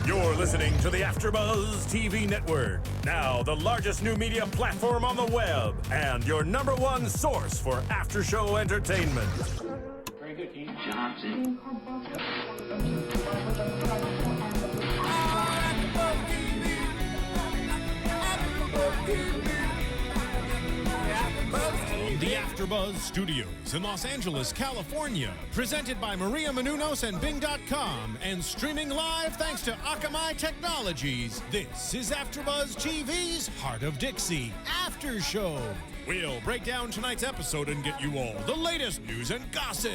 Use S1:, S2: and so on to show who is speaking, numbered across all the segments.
S1: You're listening to the AfterBuzz TV network, now the largest new media platform on the web, and your #1 source for after-show entertainment.
S2: Very good, Dean Johnson.
S3: The AfterBuzz Studios in Los Angeles, California, presented by Maria Menounos and Bing.com, and streaming live thanks to Akamai Technologies. This is AfterBuzz TV's Hart of Dixie After Show. We'll break down tonight's episode and get you all the latest news and gossip.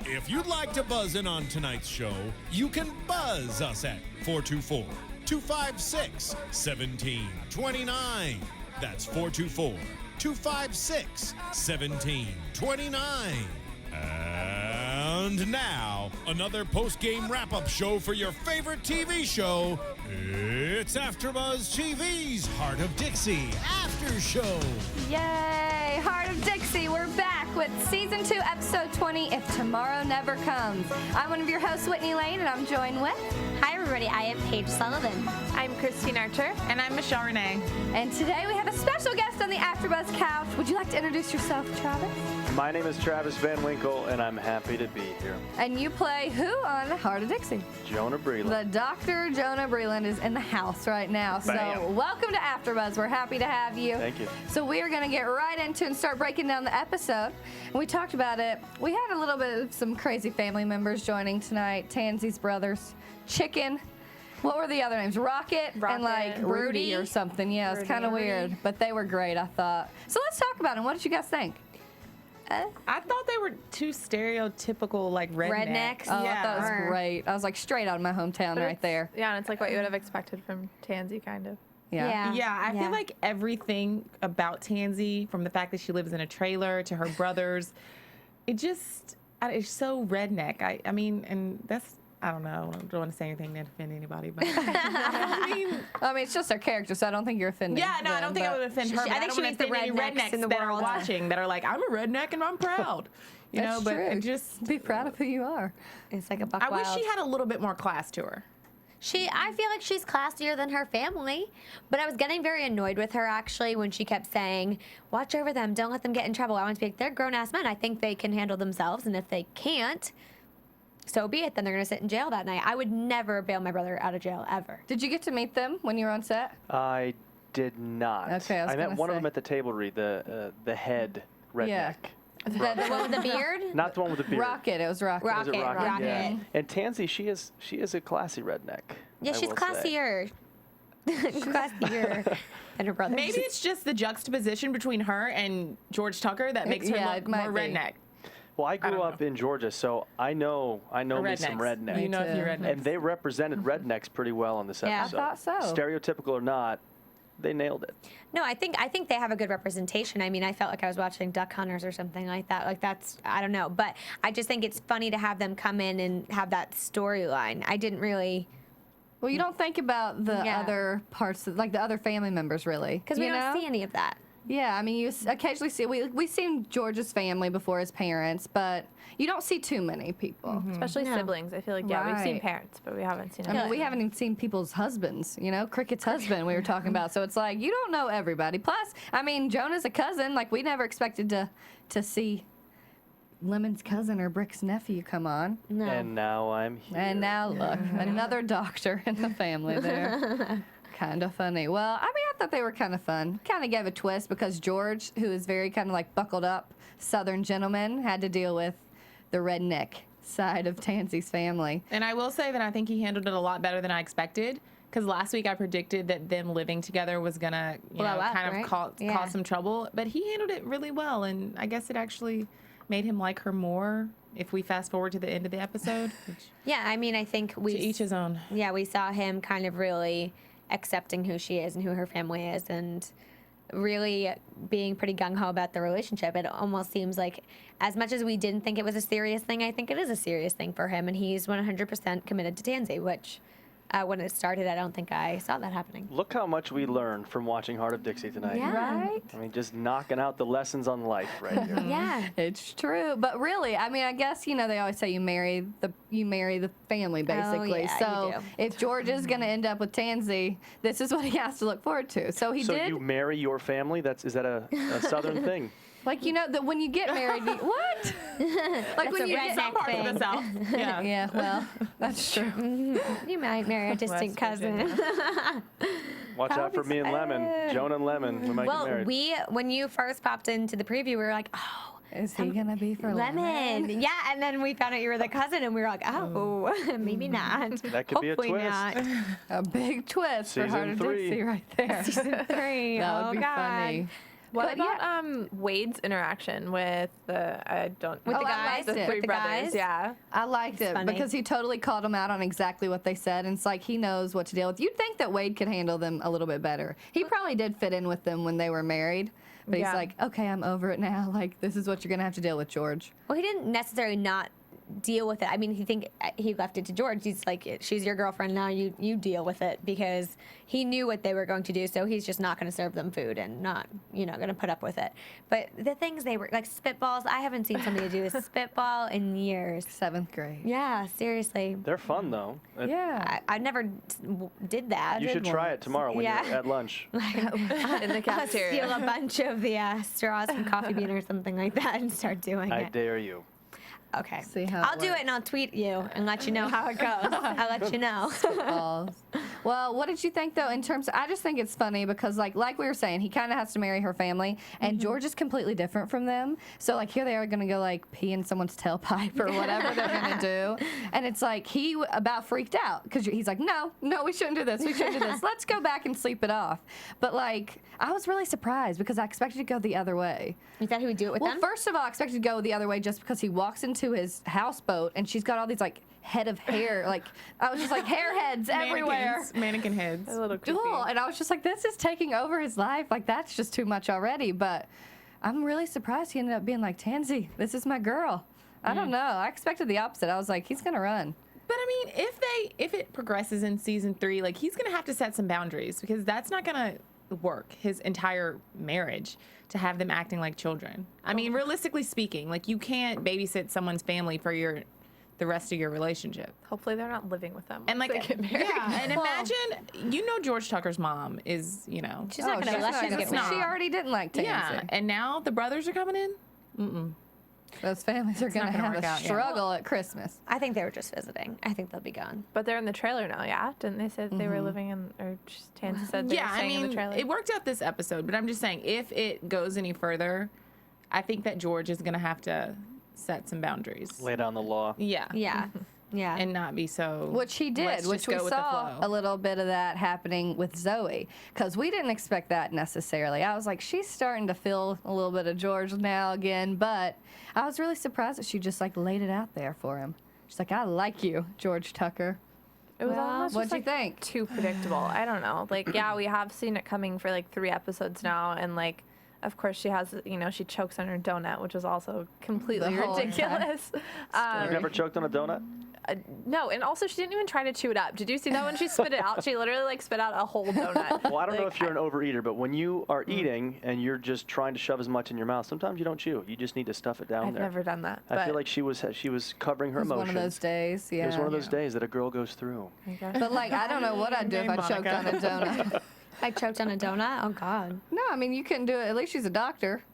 S3: If you'd like to buzz in on tonight's show, you can buzz us at 424-256-1729. That's 424-256-1729. And now, another post-game wrap-up show for your favorite TV show. It's AfterBuzz TV's Hart of Dixie After Show.
S4: Yay! Hart of Dixie, we're back with Season 2, Episode 20, If Tomorrow Never Comes. I'm one of your hosts, Whitney Lane, and I'm joined with...
S5: Hi, everybody. I am Paige Sullivan.
S6: I'm Christine Archer. And I'm Michelle Renee.
S4: And today we have a special guest on the AfterBuzz couch. Would you like to introduce yourself, Travis?
S7: My name is Travis Van Winkle, and I'm happy to be here.
S4: And you play who on Hart of Dixie?
S7: Jonah Breeland.
S4: The Dr. Jonah Breeland is in the house right now.
S7: Bam.
S4: So welcome to AfterBuzz. We're happy to have you.
S7: Thank you.
S4: So we are going to get right into and start breaking down the episode. And we talked about it. We had a little bit of some crazy family members joining tonight. Tansy's brothers, Chicken. What were the other names? Rocket and like Rudy or something. Yeah, it's kind of weird, but they were great, I thought. So let's talk about them. What did you guys think?
S6: I thought they were two stereotypical, like, rednecks.
S4: Oh,
S6: yeah.
S4: I thought it was great. I was like straight out of my hometown right there.
S8: Yeah, and it's like what you would have expected from Tansy, kind of.
S4: Yeah.
S6: Yeah, I feel like everything about Tansy, from the fact that she lives in a trailer to her brothers, it's so redneck. I mean, and that's, I don't know. I don't want to say anything to offend anybody, but I mean,
S4: it's just their character, so I don't think you're offending.
S6: yeah, no, I don't think I would offend her.
S5: I think she means the rednecks in the
S6: that
S5: world
S6: are watching that are like, I'm a redneck and I'm proud. You
S4: That's
S6: know, but
S4: true.
S6: it just
S4: Be proud of who you are.
S5: It's like a buck
S6: I wish
S5: wild.
S6: she had a little bit more class to her.
S5: I feel like she's classier than her family, but I was getting very annoyed with her actually when she kept saying, watch over them, don't let them get in trouble. I want to be like, they're grown-ass men. I think they can handle themselves, and if they can't, so be it. Then they're going to sit in jail that night. I would never bail my brother out of jail, ever.
S4: Did you get to meet them when you were on set?
S7: I did not.
S4: Okay, I
S7: met
S4: gonna
S7: one of
S4: say.
S7: them at the table read, the head redneck.
S4: Yeah.
S5: The one with the beard?
S7: Not the one with the beard.
S4: Rocket. It was Rocket.
S7: Was it
S5: Rocket.
S7: Yeah. And Tansy, she is a classy redneck.
S5: Yeah,
S7: I
S5: she's
S7: will say.
S5: classier. Classier than her brother.
S6: Maybe it's just the juxtaposition between her and George Tucker that makes her
S4: Yeah,
S6: look
S4: it might
S6: more
S4: be.
S6: redneck.
S7: Well, I
S6: don't
S7: grew up
S6: know.
S7: in Georgia, so I know me some rednecks.
S6: You know a few
S4: too.
S6: rednecks.
S7: And they represented rednecks pretty well on this
S5: Yeah, I
S7: episode.
S4: thought so.
S7: Stereotypical or not, they nailed it.
S5: No, I think they have a good representation. I mean, I felt like I was watching Duck Hunters or something like that. Like that's, I don't know, but I just think it's funny to have them come in and have that storyline. I didn't really,
S4: Well, you don't think about the
S5: Yeah.
S4: other parts, like the other family members, really.
S5: because we
S4: you
S5: don't
S4: know?
S5: see any of that.
S4: Yeah, I mean, you occasionally see, we've seen George's family before his parents, but you don't see too many people.
S8: Especially
S5: No.
S8: siblings. I feel like, yeah, we've seen
S4: Right.
S8: parents, but we haven't seen
S4: I mean, we haven't even seen people's husbands, Cricket's husband we were talking about. So it's like, you don't know everybody. Plus, I mean, Jonah's a cousin. Like, we never expected to see Lemon's cousin or Brick's nephew come on.
S5: No.
S7: And now I'm here.
S4: And now, look, another doctor in the family there. Kind of funny. Well, I mean, I thought they were kind of fun. Kind of gave a twist because George, who is very kind of like buckled up Southern gentleman, had to deal with the redneck side of Tansy's family.
S6: And I will say that I think he handled it a lot better than I expected. Because last week I predicted that them living together was gonna,
S5: Blow up,
S6: kind of
S5: right?
S6: cause some trouble. But he handled it really well, and I guess it actually made him like her more. If we fast forward to the end of the episode, which,
S5: Yeah, I mean, I think
S6: to
S5: we
S6: each his own.
S5: Yeah, we saw him kind of really accepting who she is and who her family is, and really being pretty gung-ho about the relationship. It almost seems like, as much as we didn't think it was a serious thing, I think it is a serious thing for him, and he's 100% committed to Tansy, which when it started, I don't think I saw that happening.
S7: Look how much we learned from watching Hart of Dixie tonight.
S5: Yeah.
S4: Right?
S7: I mean, just knocking out the lessons on life right here.
S5: Yeah.
S4: It's true, but really, I mean, I guess they always say you marry the family, basically.
S5: yeah,
S4: so
S5: you do.
S4: if George is going to end up with Tansy, this is what he has to look forward to. So he
S7: So
S4: did.
S7: you marry your family? Is that a Southern thing?
S4: Like, that when you get married, what? Like when
S5: a
S4: you
S5: redneck
S4: get
S6: Part of the South. Yeah.
S4: Yeah, well, that's true.
S5: You might marry a distant cousin.
S7: Watch out for me and Lemon. Jonah and Lemon. We might get
S5: Well,
S7: married.
S5: when you first popped into the preview, we were like, oh,
S4: Is he going to be for
S5: Lemon. Yeah, and then we found out you were the cousin, and we were like, oh, maybe not.
S7: That could be a
S5: Hopefully
S7: twist.
S5: not.
S4: A big twist for
S7: Season
S4: Hart of
S7: 3.
S4: Dixie right there.
S5: Season 3.
S4: That
S5: oh,
S4: would be
S5: God.
S4: funny.
S8: What
S4: But
S8: about Wade's interaction with the
S5: With
S4: Oh,
S5: the
S4: I
S5: guys?
S4: liked it.
S8: three
S5: With the
S8: brothers?
S5: guys?
S8: Yeah.
S4: I liked it
S5: funny.
S4: because he totally called them out on exactly what they said. And it's like he knows what to deal with. You'd think that Wade could handle them a little bit better. He probably did fit in with them when they were married. But
S8: Yeah.
S4: he's like, okay, I'm over it now. Like, this is what you're going to have to deal with, George.
S5: Well, he didn't necessarily not deal with it. I mean, he left it to George. He's like, she's your girlfriend now. You deal with it, because he knew what they were going to do. So he's just not going to serve them food and not going to put up with it. But the things they were like spitballs. I haven't seen somebody do a spitball in years.
S4: 7th grade.
S5: Yeah, seriously.
S7: They're fun, though.
S4: Yeah.
S5: I never did that.
S7: You should try it tomorrow when
S5: Yeah.
S7: you're at lunch.
S8: In the cafeteria.
S5: Steal a bunch of the straws from Coffee Bean or something like that and start doing
S7: I
S5: it.
S7: dare you.
S5: Okay.
S4: See how
S5: I'll
S4: it
S5: do
S4: works.
S5: it and I'll tweet you and let you know how it goes. I'll let you know.
S4: Balls. Well, what did you think though in terms I just think it's funny because like we were saying, he kind of has to marry her family and George is completely different from them. So like here they are going to go like pee in someone's tailpipe or whatever they're going to do. And it's like he about freaked out because he's like, no, we shouldn't do this. We shouldn't do this. Let's go back and sleep it off. But like I was really surprised because I expected to go the other way.
S5: You thought he would do it with
S4: Well,
S5: them?
S4: first of all, I expected to go the other way just because he walks into his houseboat and she's got all these like head of hair. Like I was just like hair heads everywhere.
S6: Mannequin heads.
S8: A little creepy.
S4: Cool. And I was just like, this is taking over his life. Like that's just too much already. But I'm really surprised he ended up being like, Tansy, this is my girl. I don't know. I expected the opposite. I was like, he's gonna run.
S6: But I mean, if it progresses in season 3, like he's gonna have to set some boundaries because that's not gonna work his entire marriage to have them acting like children. I mean, realistically speaking, like you can't babysit someone's family for the rest of your relationship.
S8: Hopefully they're not living with them.
S6: And
S8: once
S6: like,
S8: they get married.
S6: yeah, and imagine, George Tucker's mom is,
S5: She's not
S4: Oh,
S5: going to
S4: she's
S5: let
S4: not
S5: them
S4: gonna-
S5: get married.
S4: She already didn't like Tansy.
S6: yeah, and now the brothers are coming in.
S4: Those families are gonna
S6: not gonna
S4: have
S6: work
S4: a
S6: out, yeah.
S4: struggle at Christmas.
S5: I think they were just visiting. I think they'll be gone.
S8: But they're in the trailer now, yeah? Didn't they say that they were living in, or just Tansy said they were
S6: Yeah, I
S8: staying in the
S6: mean,
S8: trailer?
S6: it worked out this episode, but I'm just saying, if it goes any further, I think that George is gonna have to set some boundaries.
S7: Lay down the law.
S6: Yeah.
S5: Yeah. Yeah.
S6: And not be so.
S4: Which he did,
S6: let's
S4: which
S6: just
S4: we
S6: go with the
S4: saw
S6: flow.
S4: a little bit of that happening with Zoe, because we didn't expect that necessarily. I was like, she's starting to feel a little bit of George now again, but I was really surprised that she just like laid it out there for him. She's like, I like you, George Tucker.
S8: It was
S5: Well,
S8: almost
S4: what'd
S8: just,
S4: you
S8: like,
S4: think?
S8: too predictable. I don't know. Like, yeah, we have seen it coming for like 3 episodes now, and like, of course, she has, she chokes on her donut, which is also completely
S4: The whole
S8: ridiculous.
S7: You've never choked on a donut?
S8: No, and also she didn't even try to chew it up. Did you see that when she spit it out? She literally like spit out a whole donut.
S7: Well, I don't know
S8: Like,
S7: if you're an overeater, but when you are eating and you're just trying to shove as much in your mouth, sometimes you don't chew. You just need to stuff it down
S8: I've
S7: there.
S8: never done that.
S7: I feel
S8: but-
S7: like she was covering her
S4: It was
S7: emotions.
S4: one of those days, yeah.
S7: It was one of those days that a girl goes through.
S4: But like, I don't know what I'd do if I choked on a donut.
S5: I choked on a donut? Oh, God.
S4: No, I mean, you couldn't do it. At least she's a doctor.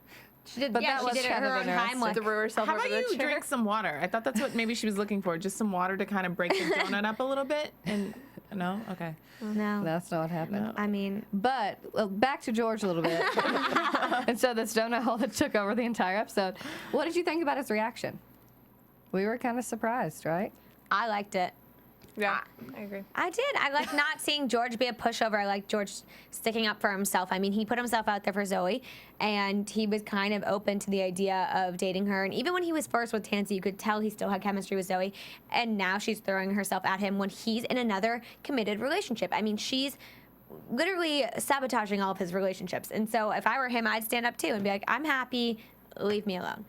S5: She did,
S4: But
S5: yeah,
S4: that
S5: she
S4: was
S5: did it
S4: kind
S5: her
S4: of
S5: own
S4: interesting.
S5: Heimlich.
S8: Threw herself
S6: How
S8: over
S6: about
S8: the
S6: you
S8: chair.
S6: drink some water? I thought that's what maybe she was looking for, just some water to kind of break the donut up a little bit. And no, okay.
S5: No.
S4: That's not what happened.
S5: I mean,
S4: But back to George a little bit. And so this donut hole that took over the entire episode. What did you think about his reaction? We were kind of surprised, right?
S5: I liked it.
S8: Yeah, I agree.
S5: I did. I like not seeing George be a pushover. I like George sticking up for himself. I mean, he put himself out there for Zoe, and he was kind of open to the idea of dating her. And even when he was first with Tansy, you could tell he still had chemistry with Zoe. And now she's throwing herself at him when he's in another committed relationship. I mean, she's literally sabotaging all of his relationships. And so if I were him, I'd stand up too and be like, I'm happy. Leave me alone.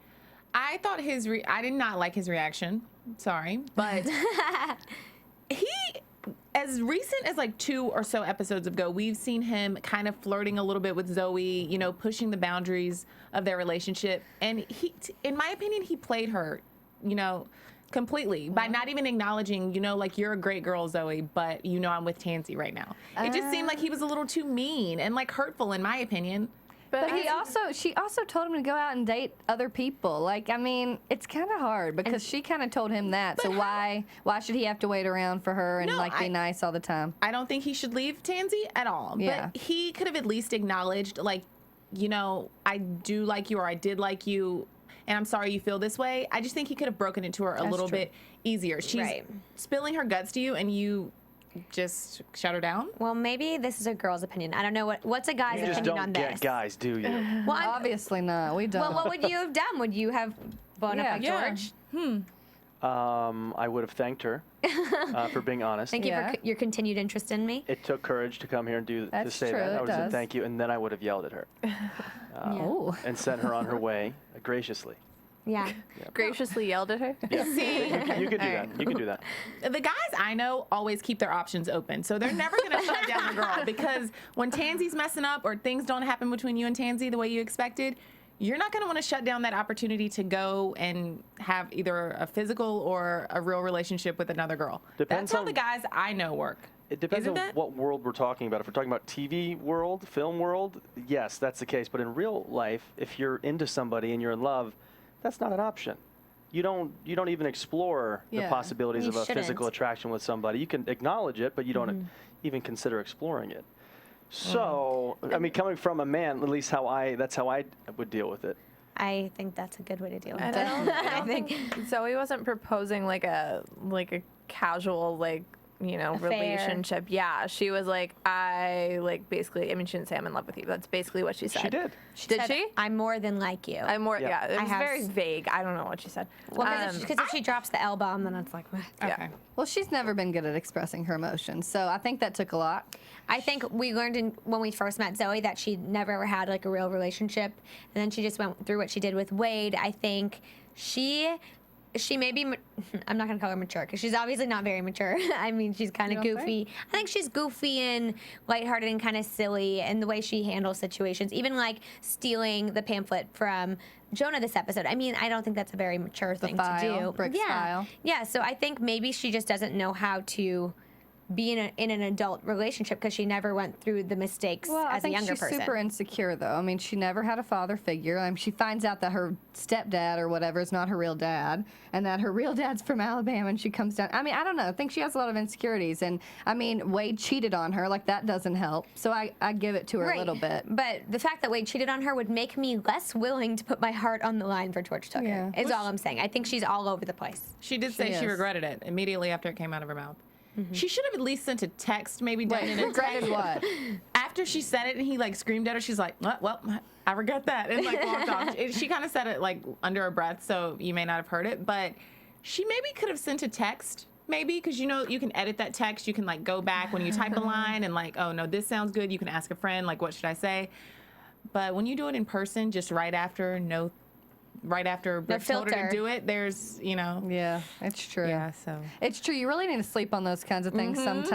S6: I thought I did not like his reaction. Sorry. But he, as recent as like 2 or so episodes ago, we've seen him kind of flirting a little bit with Zoe, you know, pushing the boundaries of their relationship. And he, in my opinion, he played her, you know, completely by not even acknowledging, you know, like, you're a great girl, Zoe, but you know I'm with Tansy right now. It just seemed like he was a little too mean and like hurtful, in my opinion.
S4: But she also told him to go out and date other people. Like, I mean, it's kind of hard because she kind of told him that. So why should he have to wait around for her and be nice all the time?
S6: I don't think he should leave Tansy at all.
S4: Yeah.
S6: But he could have at least acknowledged, like, you know, I do like you, or I did like you, and I'm sorry you feel this way. I just think he could have broken it to her a little bit easier. She's spilling her guts to you, and you just shut her down.
S5: Well, maybe this is a girl's opinion. I don't know what's a guy's opinion on this.
S7: You just don't get guys, do you?
S5: Well,
S4: obviously not. We don't.
S5: Well, what would you have done? Would you have blown up like George?
S7: I would have thanked her for being honest.
S5: Thank you for your continued interest in me.
S7: It took courage to come here and to say
S4: true,
S7: that. I
S4: it
S7: would have said
S4: does.
S7: thank you, and then I would have yelled at her and sent her on her way graciously.
S5: Yeah.
S8: Graciously yelled at her.
S7: Yeah.
S6: See?
S7: You could do that. You could do that.
S6: The guys I know always keep their options open, so they're never going to shut down the girl, because when Tansy's messing up or things don't happen between you and Tansy the way you expected, you're not going to want to shut down that opportunity to go and have either a physical or a real relationship with another girl.
S7: Depends
S6: That's how
S7: on-
S6: the guys I know work.
S7: It depends
S6: Isn't
S7: on
S6: that?
S7: what world we're talking about. If we're talking about TV world, film world, yes, that's the case. But in real life, if you're into somebody and you're in love, that's not an option. You don't even explore the possibilities
S5: You
S7: of a
S5: shouldn't.
S7: physical attraction with somebody. You can acknowledge it, but you don't even consider exploring it. So, I mean, coming from a man, at least that's how I would deal with it.
S5: I think that's a good way to deal with
S8: I
S5: it.
S8: don't think Zoe wasn't proposing like a casual relationship. Yeah, she was like, basically, I mean, she didn't say I'm in love with you. That's basically what she said.
S7: She did.
S8: Did
S5: Said,
S8: she?
S5: I'm more than like you.
S8: I'm more. Yeah, it was
S5: have
S8: very
S5: s-
S8: vague. I don't know what she said.
S5: Well, because if she drops the L bomb, then it's like,
S6: Okay.
S4: Well, she's never been good at expressing her emotions, so I think that took a lot.
S5: I think we learned when we first met Zoe that she never ever had like a real relationship, and then she just went through what she did with Wade. I think she may be, I'm not going to call her mature because she's obviously not very mature. I mean, she's kind of goofy. I think she's goofy and lighthearted and kind of silly, and the way she handles situations, even like stealing the pamphlet from Jonah this episode. I mean, I don't think that's a very mature thing to do.
S4: Brick's file.
S5: Yeah, so I think maybe she just doesn't know how to be in an adult relationship because she never went through the mistakes
S4: Well, I
S5: as a
S4: think
S5: younger
S4: she's
S5: person.
S4: super insecure, though. I mean, she never had a father figure. I mean, she finds out that her stepdad or whatever is not her real dad, and that her real dad's from Alabama, and she comes down. I mean, I don't know. I think she has a lot of insecurities, and I mean, Wade cheated on her. Like, that doesn't help. So I give it to her a little bit.
S5: But the fact that Wade cheated on her would make me less willing to put my heart on the line for George Tucker.
S4: Yeah.
S5: Is all I'm saying. I think she's all over the place.
S6: She did say she
S4: is.
S6: regretted it immediately after it came out of her mouth. She should have at least sent a text, maybe done in a
S4: Regretted what?
S6: After she said it and he like screamed at her, she's like, well, I regret that, and like walked off. She kind of said it like under her breath, so you may not have heard it, but she maybe could have sent a text, maybe, because you know you can edit that text. You can like go back when you type a line and like, oh no, this sounds good. You can ask a friend like, what should I say? But when you do it in person, just right after Brooke told her to
S5: filter.
S6: do it, there's
S4: Yeah, it's true.
S6: yeah, so.
S4: It's true. You really need to sleep on those kinds of things sometimes.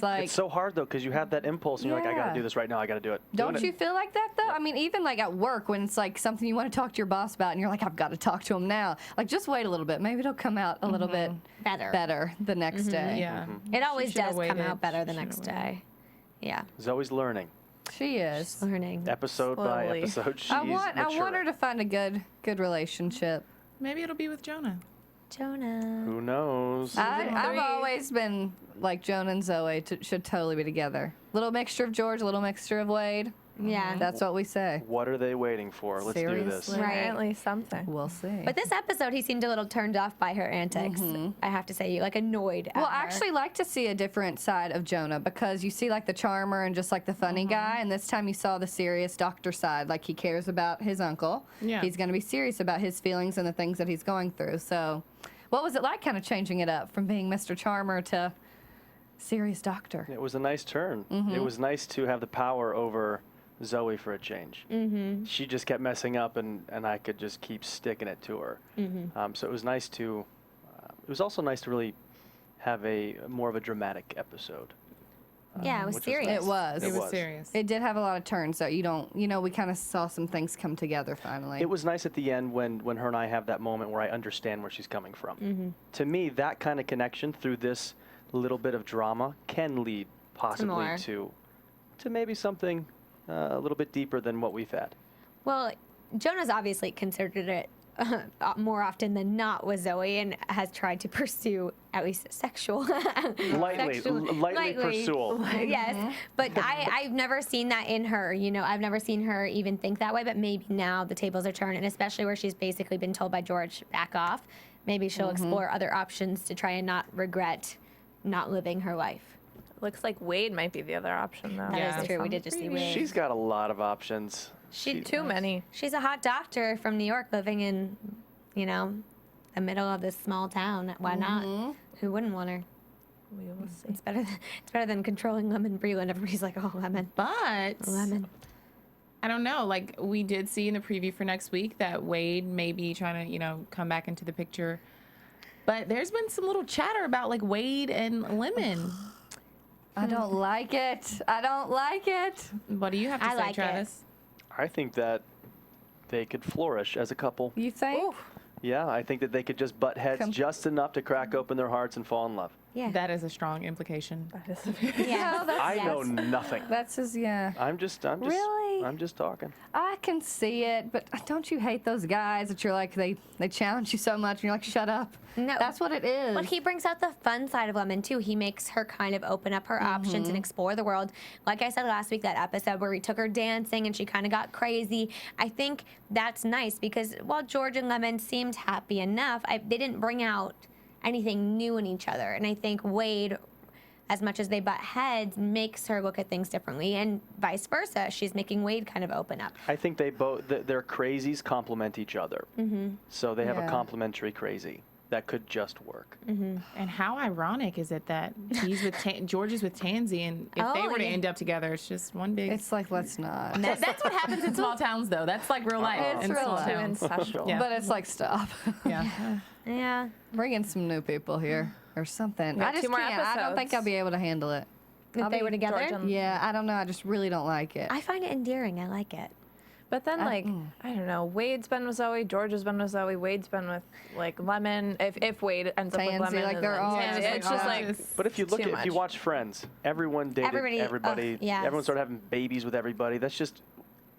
S6: Yeah.
S4: Like,
S7: It's so hard, though, because you have that impulse, and you're like, I got
S4: Yeah.
S7: to do this right now. I got to do it.
S4: don't
S7: Doing
S4: you
S7: it.
S4: feel like that, though? I mean, even like at work when it's like something you want to talk to your boss about, and you're like, I've got to talk to him now. Like, just wait a little bit. Maybe it'll come out a little bit
S5: Better.
S4: the next day.
S6: Yeah.
S5: It always
S6: should have
S5: does come
S6: waited.
S5: out better the
S6: She should
S5: next
S6: have
S5: day. Yeah.
S7: Zoe's learning.
S4: She is.
S5: Learning.
S7: Episode by
S8: Slowly.
S7: episode, she's
S4: I want
S7: maturing.
S4: her to find a good relationship.
S6: Maybe it'll be with Jonah.
S5: Jonah.
S7: Who knows?
S4: I've
S6: three.
S4: always been like Jonah and Zoe should totally be together. Little mixture of George, a little mixture of Wade.
S5: Yeah.
S4: That's what we say.
S7: What are they waiting for? Let's do this.
S4: Seriously.
S5: Right.
S8: Apparently something.
S4: We'll see.
S5: But this episode, he seemed a little turned off by her antics. I have to say, like annoyed. At
S4: Well,
S5: her.
S4: I actually like to see a different side of Jonah because you see like the charmer and just like the funny guy, and this time you saw the serious doctor side. Like he cares about his uncle.
S6: Yeah.
S4: He's going to be serious about his feelings and the things that he's going through. So, what was it like, kind of changing it up from being Mr. Charmer to serious doctor?
S7: It was a nice turn. It was nice to have the power over Zoe for a change. She just kept messing up, and I could just keep sticking it to her. So it was nice to. It was also nice to really have a more of a dramatic episode.
S5: Yeah, it was
S7: which
S5: serious.
S4: It was.
S6: It was serious.
S4: It did have a lot of turns, though. We kind of saw some things come together finally.
S7: It was nice at the end when her and I have that moment where I understand where she's coming from. To me, that kind of connection through this little bit of drama can lead possibly to maybe something a little bit deeper than what we've had.
S5: Well, Jonah's obviously considered it more often than not with Zoe and has tried to pursue at least sexual.
S7: Lightly pursual.
S5: Yes, but I've never seen that in her. I've never seen her even think that way, but maybe now the tables are turning, especially where she's basically been told by George, back off. Maybe she'll explore other options to try and not regret not living her life.
S8: Looks like Wade might be the other option, though.
S5: That is true. We did just see Wade.
S7: She's got a lot of options.
S8: Too many.
S5: She's a hot doctor from New York living in, the middle of this small town. Why not? Who wouldn't want her?
S8: We will see.
S5: It's better than controlling Lemon Breeland. Everybody's like, oh, Lemon.
S6: But
S5: Lemon.
S6: I don't know. Like, we did see in the preview for next week that Wade may be trying to, come back into the picture. But there's been some little chatter about, like, Wade and Lemon.
S4: I don't like it. I don't like it.
S6: What do you have to say,
S5: like it.
S6: Travis?
S7: I think that they could flourish as a couple.
S4: You think?
S7: Yeah, I think that they could just butt heads just enough to crack open their hearts and fall in love.
S5: Yeah.
S6: That is a strong implication.
S5: Yeah.
S7: I know nothing.
S4: That's just, yeah.
S7: I'm just
S4: Really?
S7: I'm just talking.
S4: I can see it, but don't you hate those guys that you're like, they challenge you so much and you're like, shut up?
S5: No.
S4: That's what it is.
S5: But he brings out the fun side of Lemon, too. He makes her kind of open up her options and explore the world. Like I said last week, that episode where he took her dancing and she kind of got crazy. I think that's nice because while George and Lemon seemed happy enough, they didn't bring out anything new in each other. And I think Wade, as much as they butt heads, makes her look at things differently, and vice versa. She's making Wade kind of open up.
S7: I think they both their crazies complement each other. So they have a complementary crazy that could just work.
S6: And how ironic is it that he's with George is with Tansy, and if they were to end up together, it's just one big.
S4: It's like, let's not.
S6: That's what happens in small towns, though. That's like real life.
S4: It's
S6: in
S4: real
S6: small
S4: life.
S6: towns. Yeah.
S4: But it's like, stop.
S6: Yeah.
S5: Yeah.
S4: Bring in some new people here or something.
S8: got
S4: I just
S8: 2 more
S4: can't. I don't think
S8: episodes.
S4: I'll be able to handle it.
S5: If they were together?
S8: George and-
S4: Yeah, I don't know. I just really don't like it.
S5: I find it endearing. I like it.
S8: But then, I don't know. Wade's been with Zoe. George has been with Zoe. Wade's been with, like, Lemon. If Wade ends up with
S4: Tansy,
S8: Lemon.
S4: like,
S8: and
S4: they're
S8: then
S4: all
S8: Tansy,
S4: just
S8: it's
S4: like,
S8: just
S4: oh,
S8: like.
S7: But if you look
S8: too
S7: at, if you
S8: much.
S7: watch Friends, everyone dated everybody.
S5: Yes.
S7: Everyone started having babies with everybody. That's just,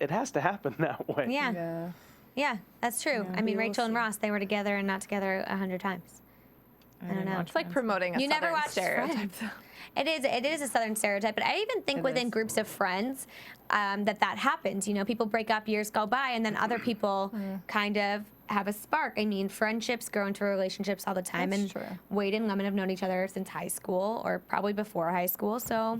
S7: it has to happen that way.
S5: Yeah. Yeah, that's true. I mean, Rachel and Ross, they were together and not together 100 times. I don't know.
S8: It's like promoting a
S5: You never
S8: Southern
S5: watched
S8: stereotype.
S5: Friends. It is a Southern stereotype, but I even think within groups of friends that happens. People break up, years go by, and then other people kind of have a spark. I mean, friendships grow into relationships all the time,
S4: That's
S5: and
S4: true.
S5: Wade and Lemon have known each other since high school, or probably before high school, so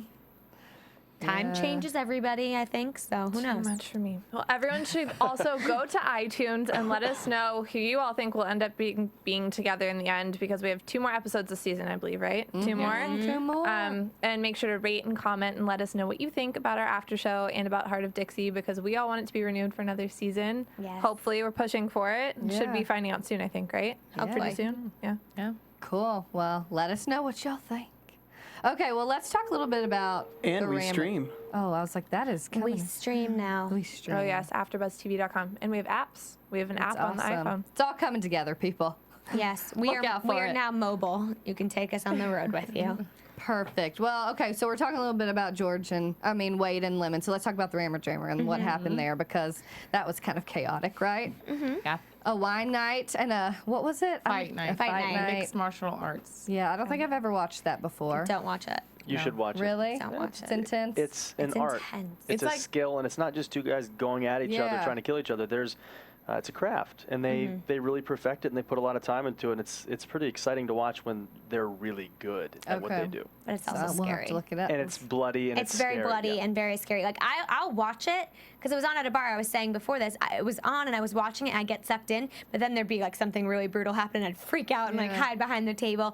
S5: time changes everybody, I think, so who knows?
S8: Too much for me. Well, everyone should also go to iTunes and let us know who you all think will end up being together in the end, because we have 2 more episodes this season, I believe, right? 2 more?
S4: 2 more.
S8: And make sure to rate and comment and let us know what you think about our after show and about Hart of Dixie, because we all want it to be renewed for another season.
S5: Yes.
S8: Hopefully, we're pushing for it.
S4: Yeah.
S8: Should be finding out soon, I think, right?
S5: Hopefully.
S8: Pretty soon. Yeah.
S6: Yeah.
S4: Cool. Well, let us know what y'all think. Okay, well, let's talk a little bit about
S9: And
S4: the
S9: we
S4: Ram-
S9: stream.
S4: Oh, I was like, that is coming.
S5: We stream now.
S4: We stream.
S8: Oh, yes. AfterBuzzTV.com. And we have apps. We have an
S4: That's
S8: app on the
S4: awesome.
S8: iPhone.
S4: It's all coming together, people.
S5: Yes, we
S4: Look out
S5: are
S4: for it.
S5: now mobile. You can take us on the road with you.
S4: Perfect. Well, okay, so we're talking a little bit about Wade and Lemon. So let's talk about the Rammer Jammer and what happened there, because that was kind of chaotic, right?
S6: Yeah.
S4: A wine night and what was it?
S6: Fight night.
S4: A fight
S5: Fight night.
S4: night.
S6: Mixed martial arts.
S4: Yeah, I don't think I've ever watched that before.
S5: Don't watch it.
S7: You should watch it.
S4: Really?
S5: Don't watch
S4: It's
S5: it.
S4: intense.
S7: It's an
S5: It's
S7: art.
S5: intense.
S7: It's a
S6: like-
S7: skill, and it's not just 2 guys going at each other
S4: Yeah.
S7: trying to kill each other. There's it's a craft, and they really perfect it, and they put a lot of time into it. And it's pretty exciting to watch when they're really good at what they
S4: Okay.
S7: do.
S5: But it's
S4: So
S5: also
S4: we'll have
S5: scary.
S4: to look it up.
S7: And it's bloody and
S5: It's very
S7: scary,
S5: bloody
S7: yeah.
S5: and very scary. Like I'll watch it because it was on at a bar. I was saying before this, it was on and I was watching it. And I get sucked in, but then there'd be like something really brutal happen, and I'd freak out and like
S4: Yeah.
S5: hide behind the table.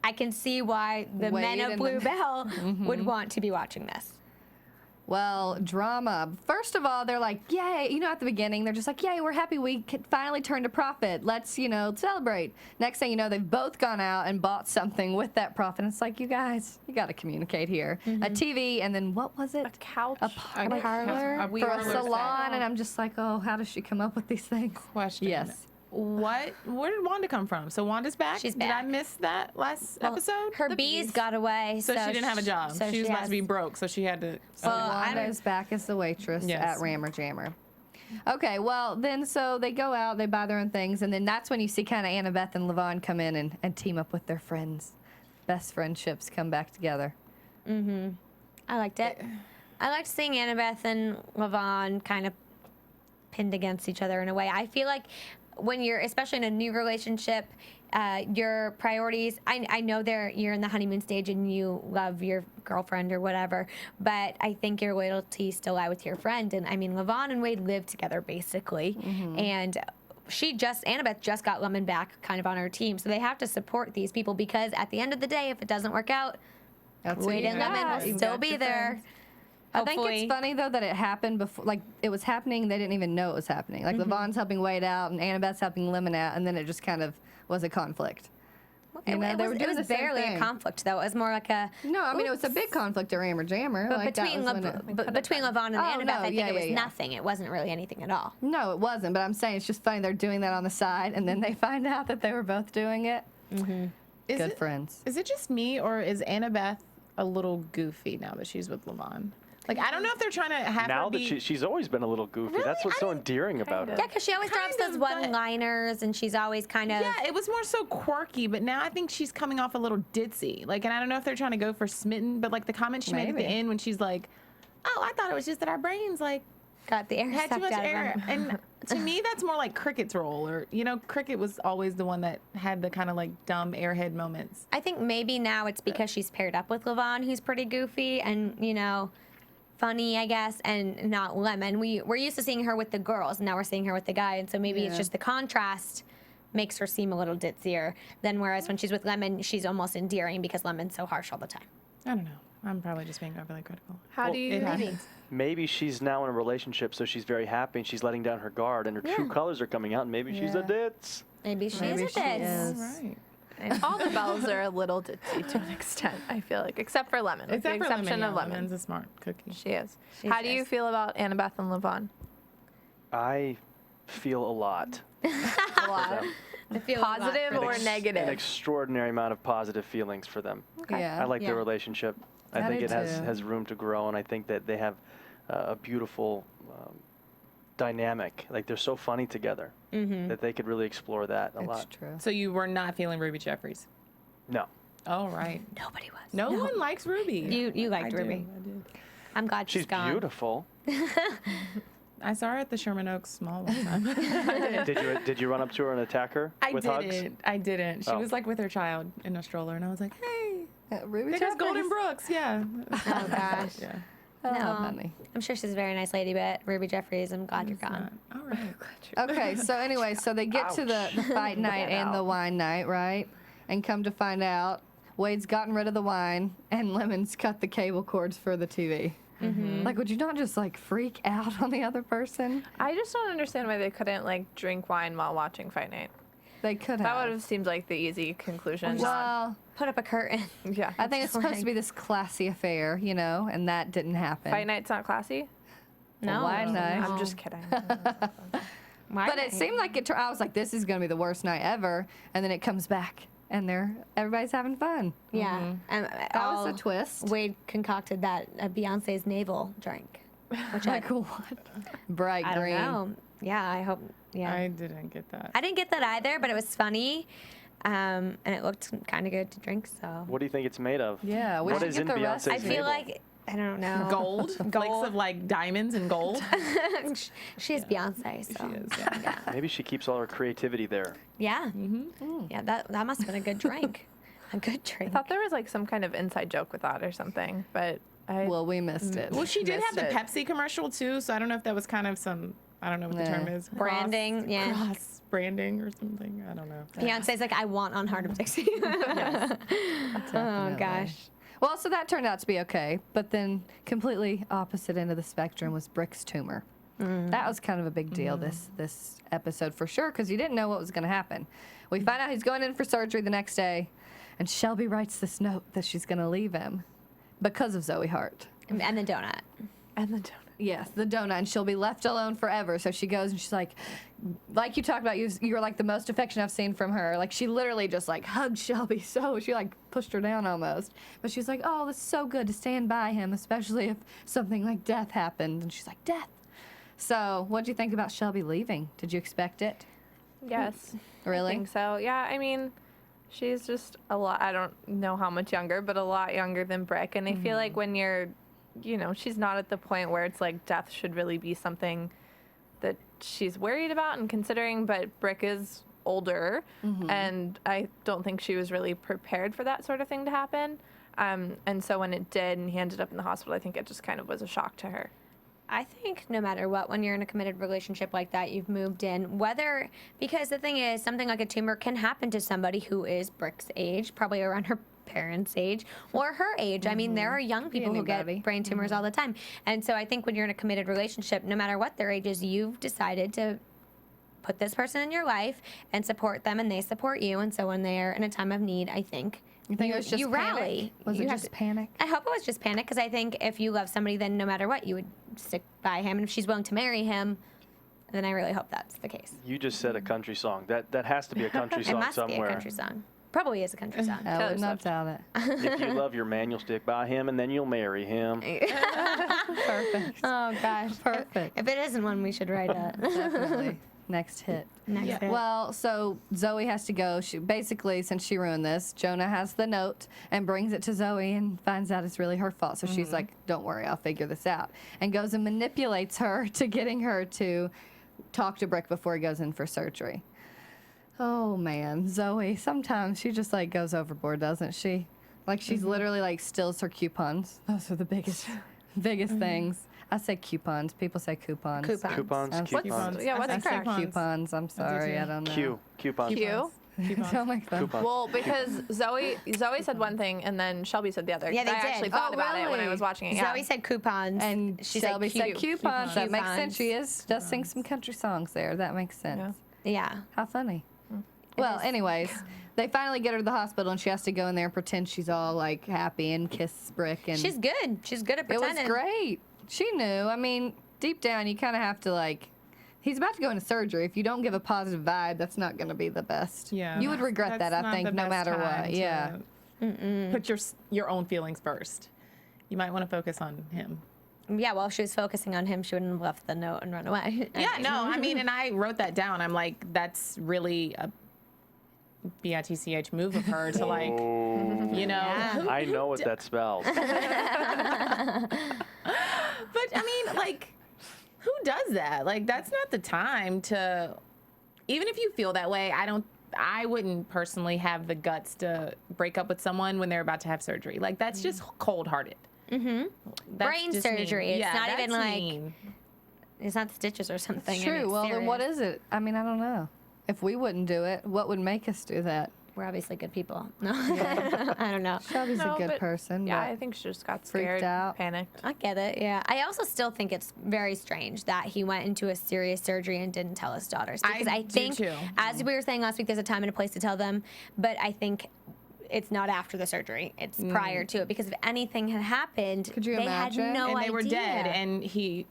S5: I can see why the
S4: Wade
S5: men of
S4: and
S5: Blue
S4: the-
S5: Bell would want to be watching this.
S4: Well, drama. First of all, they're like, yay. You know, at the beginning, they're just like, yay, we're happy we finally turned a profit. Let's, you know, celebrate. Next thing you know, they've both gone out and bought something with that profit. It's like, you guys, you got to communicate here. A TV, and then what was it?
S8: A couch.
S4: A parlor for a salon. And I'm just like, oh, how does she come up with these things?
S6: Question.
S4: Yes.
S6: Where did Wanda come from? So Wanda's back?
S5: She's
S6: Did I
S5: back.
S6: miss that last episode?
S5: Her bees got away.
S6: So she didn't have a job.
S5: So
S6: she was about
S5: has-
S6: to be broke, so she had to.
S4: Wanda's back as the waitress
S6: Yes.
S4: at Rammer Jammer. Okay, well, then so they go out, they buy their own things, and then that's when you see kind of Annabeth and Levon come in and team up with their friends. Best friendships come back together.
S5: I liked it. I liked seeing Annabeth and Levon kind of pinned against each other in a way. I feel like when you're, especially in a new relationship, your priorities, I know you're in the honeymoon stage and you love your girlfriend or whatever, but I think your loyalty still lie with your friend. And I mean, Levon and Wade live together basically. And Annabeth just got Lemon back kind of on her team. So they have to support these people because at the end of the day, if it doesn't work out,
S4: That's
S5: Wade
S4: what
S5: and
S4: you
S5: Lemon
S4: got.
S5: will
S4: You've
S5: still
S4: got
S5: be
S4: your
S5: there.
S4: friends. I think
S5: Hopefully.
S4: it's funny though that it happened before, like it was happening. They didn't even know it was happening. Like Levon's helping Wade out and Annabeth's helping Lemon out, and then it just kind of was a conflict. You know, they were doing
S5: it
S4: the
S5: was
S4: same
S5: barely
S4: thing.
S5: a conflict though. It was more like a
S4: No, I mean it was a big conflict at Rammer Jammer.
S5: But
S4: like, that
S5: between
S4: was when it-
S5: between Levon and
S4: Oh,
S5: Annabeth,
S4: no,
S5: I think
S4: yeah,
S5: it was
S4: yeah.
S5: nothing. It wasn't really anything at all.
S4: No, it wasn't. But I'm saying it's just funny they're doing that on the side, and then they find out that they were both doing it. Good friends.
S6: Is it just me, or is Annabeth a little goofy now that she's with Levon? Like, I don't know if they're trying to have
S7: Now
S6: her
S7: that
S6: be...
S7: she's always been a little goofy. That's what's so endearing about her.
S5: Yeah, because she always drops
S6: Kind
S5: those
S6: of, but-
S5: one-liners, and she's always kind of.
S6: Yeah, it was more so quirky, but now I think she's coming off a little ditzy. Like, and I don't know if they're trying to go for smitten, but like the comment she made at the
S4: Maybe.
S6: end when she's like, "Oh, I thought it was just that our brains like
S5: got the air
S6: had too
S5: sucked
S6: much
S5: out
S6: air."
S5: of them.
S6: And to me, that's more like Cricket's role, or Cricket was always the one that had the kind of like dumb airhead moments.
S5: I think maybe now it's because she's paired up with Levon, who's pretty goofy and funny, I guess, and not Lemon. We're used to seeing her with the girls, and now we're seeing her with the guy, and so maybe it's
S4: Yeah.
S5: just the contrast makes her seem a little ditzier than whereas when she's with Lemon, she's almost endearing because Lemon's so harsh all the time.
S6: I don't know. I'm probably just being overly critical.
S8: How do you?
S6: It happens.
S7: Maybe she's now in a relationship, so she's very happy and she's letting down her guard, and her true colors are coming out, and maybe she's a
S4: Yeah.
S7: ditz.
S5: Maybe she
S4: Maybe
S5: is
S4: she
S5: a ditz.
S4: is.
S6: All right.
S8: All the bells are a little ditzy to an extent. I feel like, except for Lemon, with the
S6: Except for
S8: exception
S6: Lemon,
S8: of
S6: yeah,
S8: Lemon.
S6: Lemon's a smart cookie.
S8: She is.
S5: She
S8: How do you
S5: is.
S8: feel about Annabeth and Levon?
S7: I feel a lot.
S8: A lot.
S5: I feel a lot
S8: Positive
S5: for
S8: or
S5: them.
S7: An
S8: negative?
S7: extraordinary amount of positive feelings for them.
S4: Yeah.
S7: I like
S5: Yeah.
S7: their relationship. I
S4: I
S7: think
S4: do
S7: it has,
S4: too.
S7: has room to grow, and I think that they have a beautiful dynamic. Like, they're so funny together that they could really explore that a
S4: It's
S7: lot.
S4: true.
S6: So you were not feeling Ruby Jeffries?
S7: No.
S6: All right.
S5: Nobody was.
S6: No one likes Ruby.
S5: You liked
S6: I
S5: Ruby.
S6: do, I did.
S5: I'm glad she's
S7: She's
S5: gone.
S7: beautiful.
S6: I saw her at the Sherman Oaks Mall one time.
S7: Did you run up to her and attack her with hugs?
S6: I didn't. She
S7: Oh.
S6: was like with her child in a stroller, and I was like, "Hey,
S4: Ruby
S6: there goes Golden Brooks." Yeah.
S5: Oh gosh.
S6: Yeah.
S4: Oh,
S5: No.
S4: honey.
S5: I'm sure she's a very nice lady, but Ruby Jeffries, I'm glad you're gone.
S6: All right.
S4: Okay, so anyway, so they get to the fight night and the wine night, right? And come to find out, Wade's gotten rid of the wine, and Lemon's cut the cable cords for the TV. Like, would you not just like freak out on the other person?
S8: I just don't understand why they couldn't like drink wine while watching Fight Night.
S4: They could
S8: That
S4: have.
S8: would have seemed like the easy conclusion.
S4: Well,
S5: Put up a curtain.
S8: Yeah.
S4: I think it's supposed to be this classy affair, and that didn't happen.
S8: Fight Night's not classy.
S5: No.
S4: Wine night.
S8: I'm just kidding.
S4: But it seemed like I was like, this is going to be the worst night ever. And then it comes back, and everybody's having fun.
S5: Yeah. And
S4: That was a twist.
S5: Wade concocted that Beyonce's navel drink. Which
S4: Like what? Bright
S5: I don't
S4: green.
S5: know. Yeah, I hope. Yeah.
S6: I didn't get that.
S5: I didn't get that either, but it was funny. And it looked kind of good to drink, so.
S7: What do you think it's made of?
S4: Yeah, we
S7: What
S4: should
S7: is
S4: get
S7: in
S4: the
S7: Beyonce's
S5: I
S4: recipe.
S5: feel
S7: navel?
S5: like, I don't know.
S6: Gold, flakes of like diamonds and gold.
S5: She is Beyonce, so.
S6: She is. Yeah.
S7: Maybe she keeps all her creativity there.
S5: Yeah. Yeah, that must have been a good drink. A good
S8: I
S5: drink.
S8: thought there was like some kind of inside joke with that or something, but I
S4: Well, we missed it.
S6: Well, she did have
S8: Missed
S6: the
S8: it.
S6: Pepsi commercial too, so I don't know if that was kind of some. I don't know what the term is.
S5: Branding, yeah.
S6: Cross branding or something. I don't know.
S5: Beyonce's like, I want on Hart of Dixie. Oh, gosh.
S4: Well, so that turned out to be okay, but then completely opposite end of the spectrum was Brick's tumor. That was kind of a big deal this episode for sure, because you didn't know what was going to happen. We find out he's going in for surgery the next day, and Shelby writes this note that she's going to leave him because of Zoe Hart.
S5: And the donut.
S8: And the donut.
S4: Yes, the donut, and she'll be left alone forever. So she goes and she's like you talked about, you were like the most affection I've seen from her. Like she literally just like hugged Shelby so she like pushed her down almost. But she's like, oh, this is so good to stand by him, especially if something like death happened. And she's like, death. So what do you think about Shelby leaving? Did you expect it?
S8: Yes.
S4: Really?
S8: I think so. Yeah, I mean, she's just a lot, I don't know how much younger, but a lot younger than Brick. And I feel like when you're, she's not at the point where it's like death should really be something that she's worried about and considering, but Brick is older, and I don't think she was really prepared for that sort of thing to happen. And so when it did and he ended up in the hospital, I think it just kind of was a shock to her.
S5: I think no matter what, when you're in a committed relationship like that, you've moved in, because the thing is, something like a tumor can happen to somebody who is Brick's age, probably around her parents' age or her age. I mean, there are young people who get brain tumors all the time. And so I think when you're in a committed relationship, no matter what their age is, you've decided to put this person in your life and support them, and they support you. And so when they're in a time of need, I think
S4: You think it was just
S5: you
S4: panic?
S5: rally.
S4: Was
S5: You
S4: it
S5: have
S4: just
S5: to-
S4: panic?
S5: I hope it was just panic, because I think if you love somebody, then no matter what, you would stick by him. And if she's willing to marry him, then I really hope that's the case.
S7: You just said a country song. That has to be a country
S5: It
S7: song
S5: must
S7: somewhere.
S5: be a country song. Probably is a country song.
S4: I would not doubt it.
S7: If you love your man, you'll stick by him, and then you'll marry him.
S4: Perfect.
S5: Oh, gosh.
S4: Perfect.
S5: If it isn't one, we should write it.
S4: Definitely. Next hit.
S5: Next hit.
S4: Well, so Zoe has to go. She basically, since she ruined this, Jonah has the note and brings it to Zoe and finds out it's really her fault. So she's like, don't worry, I'll figure this out. And goes and manipulates her to getting her to talk to Brick before he goes in for surgery. Oh, man. Zoe, sometimes she just, like, goes overboard, doesn't she? Like, she's literally, like, steals her coupons. Those are the biggest things. I say coupons. People say coupons.
S7: Coupons,
S4: I'm
S7: coupons.
S8: Yeah, what's
S6: I say
S8: correct?
S4: Coupons. I'm sorry. I don't know.
S7: Coupons.
S8: Q.
S4: Don't make fun.
S7: Coupons.
S8: Well, because Zoe said one thing and then Shelby said the other.
S5: Yeah, they
S8: I
S5: did.
S8: actually thought
S4: Oh,
S8: about it when I
S4: really?
S8: was watching it. Yeah.
S5: Zoe said coupons.
S4: And
S5: she
S4: Shelby said coupons. That makes
S5: Coupons.
S4: sense. She does sing some country songs there. That makes sense.
S5: Yeah.
S4: How funny. Well, anyways, they finally get her to the hospital, and she has to go in there and pretend she's all, like, happy and kiss Brick. And
S5: She's good. She's good at
S4: it was
S5: pretending.
S4: great. She knew. I mean, deep down, you kind of have to, like, he's about to go into surgery. If you don't give a positive vibe, that's not going to be the best.
S6: Yeah.
S4: You would regret
S6: That's
S4: that, I
S6: not
S4: think,
S6: the
S4: no
S6: best
S4: matter
S6: time
S4: what.
S6: to
S4: Yeah.
S6: Put your own feelings first. You might want to focus on him.
S5: Yeah, well, if she was focusing on him, she wouldn't have left the note and run away.
S6: Yeah, no, I mean, and I wrote that down. I'm like, that's really a BITCH move of her to, like, you know.
S5: Yeah.
S7: I know what that spells.
S6: But I mean, like, who does that? Like, that's not the time to, even if you feel that way, I wouldn't personally have the guts to break up with someone when they're about to have surgery. Like, that's just cold-hearted.
S5: Mm-hmm. Brain surgery. It's
S6: Yeah,
S5: not even
S6: that's
S5: like,
S6: mean.
S5: it's not stitches or something. and
S4: True.
S5: it's
S4: Well, then what
S5: serious.
S4: is it? I mean, I don't know. If we wouldn't do it, what would make us do that?
S5: We're obviously good people. No, I don't know.
S4: Shelby's
S8: No,
S4: a good
S8: but-
S4: person.
S8: Yeah,
S4: but
S8: I think she just got
S4: freaked
S8: scared,
S4: out.
S8: panicked.
S5: I get it, yeah. I also still think it's very strange that he went into a serious surgery and didn't tell his daughters. Because I
S6: do
S5: think,
S6: too.
S5: as we were saying last week, there's a time and a place to tell them, but I think it's not after the surgery. It's prior to it. Because if anything had happened,
S4: Could you
S5: they
S4: imagine?
S5: had no
S6: And
S5: idea.
S6: they were dead, and he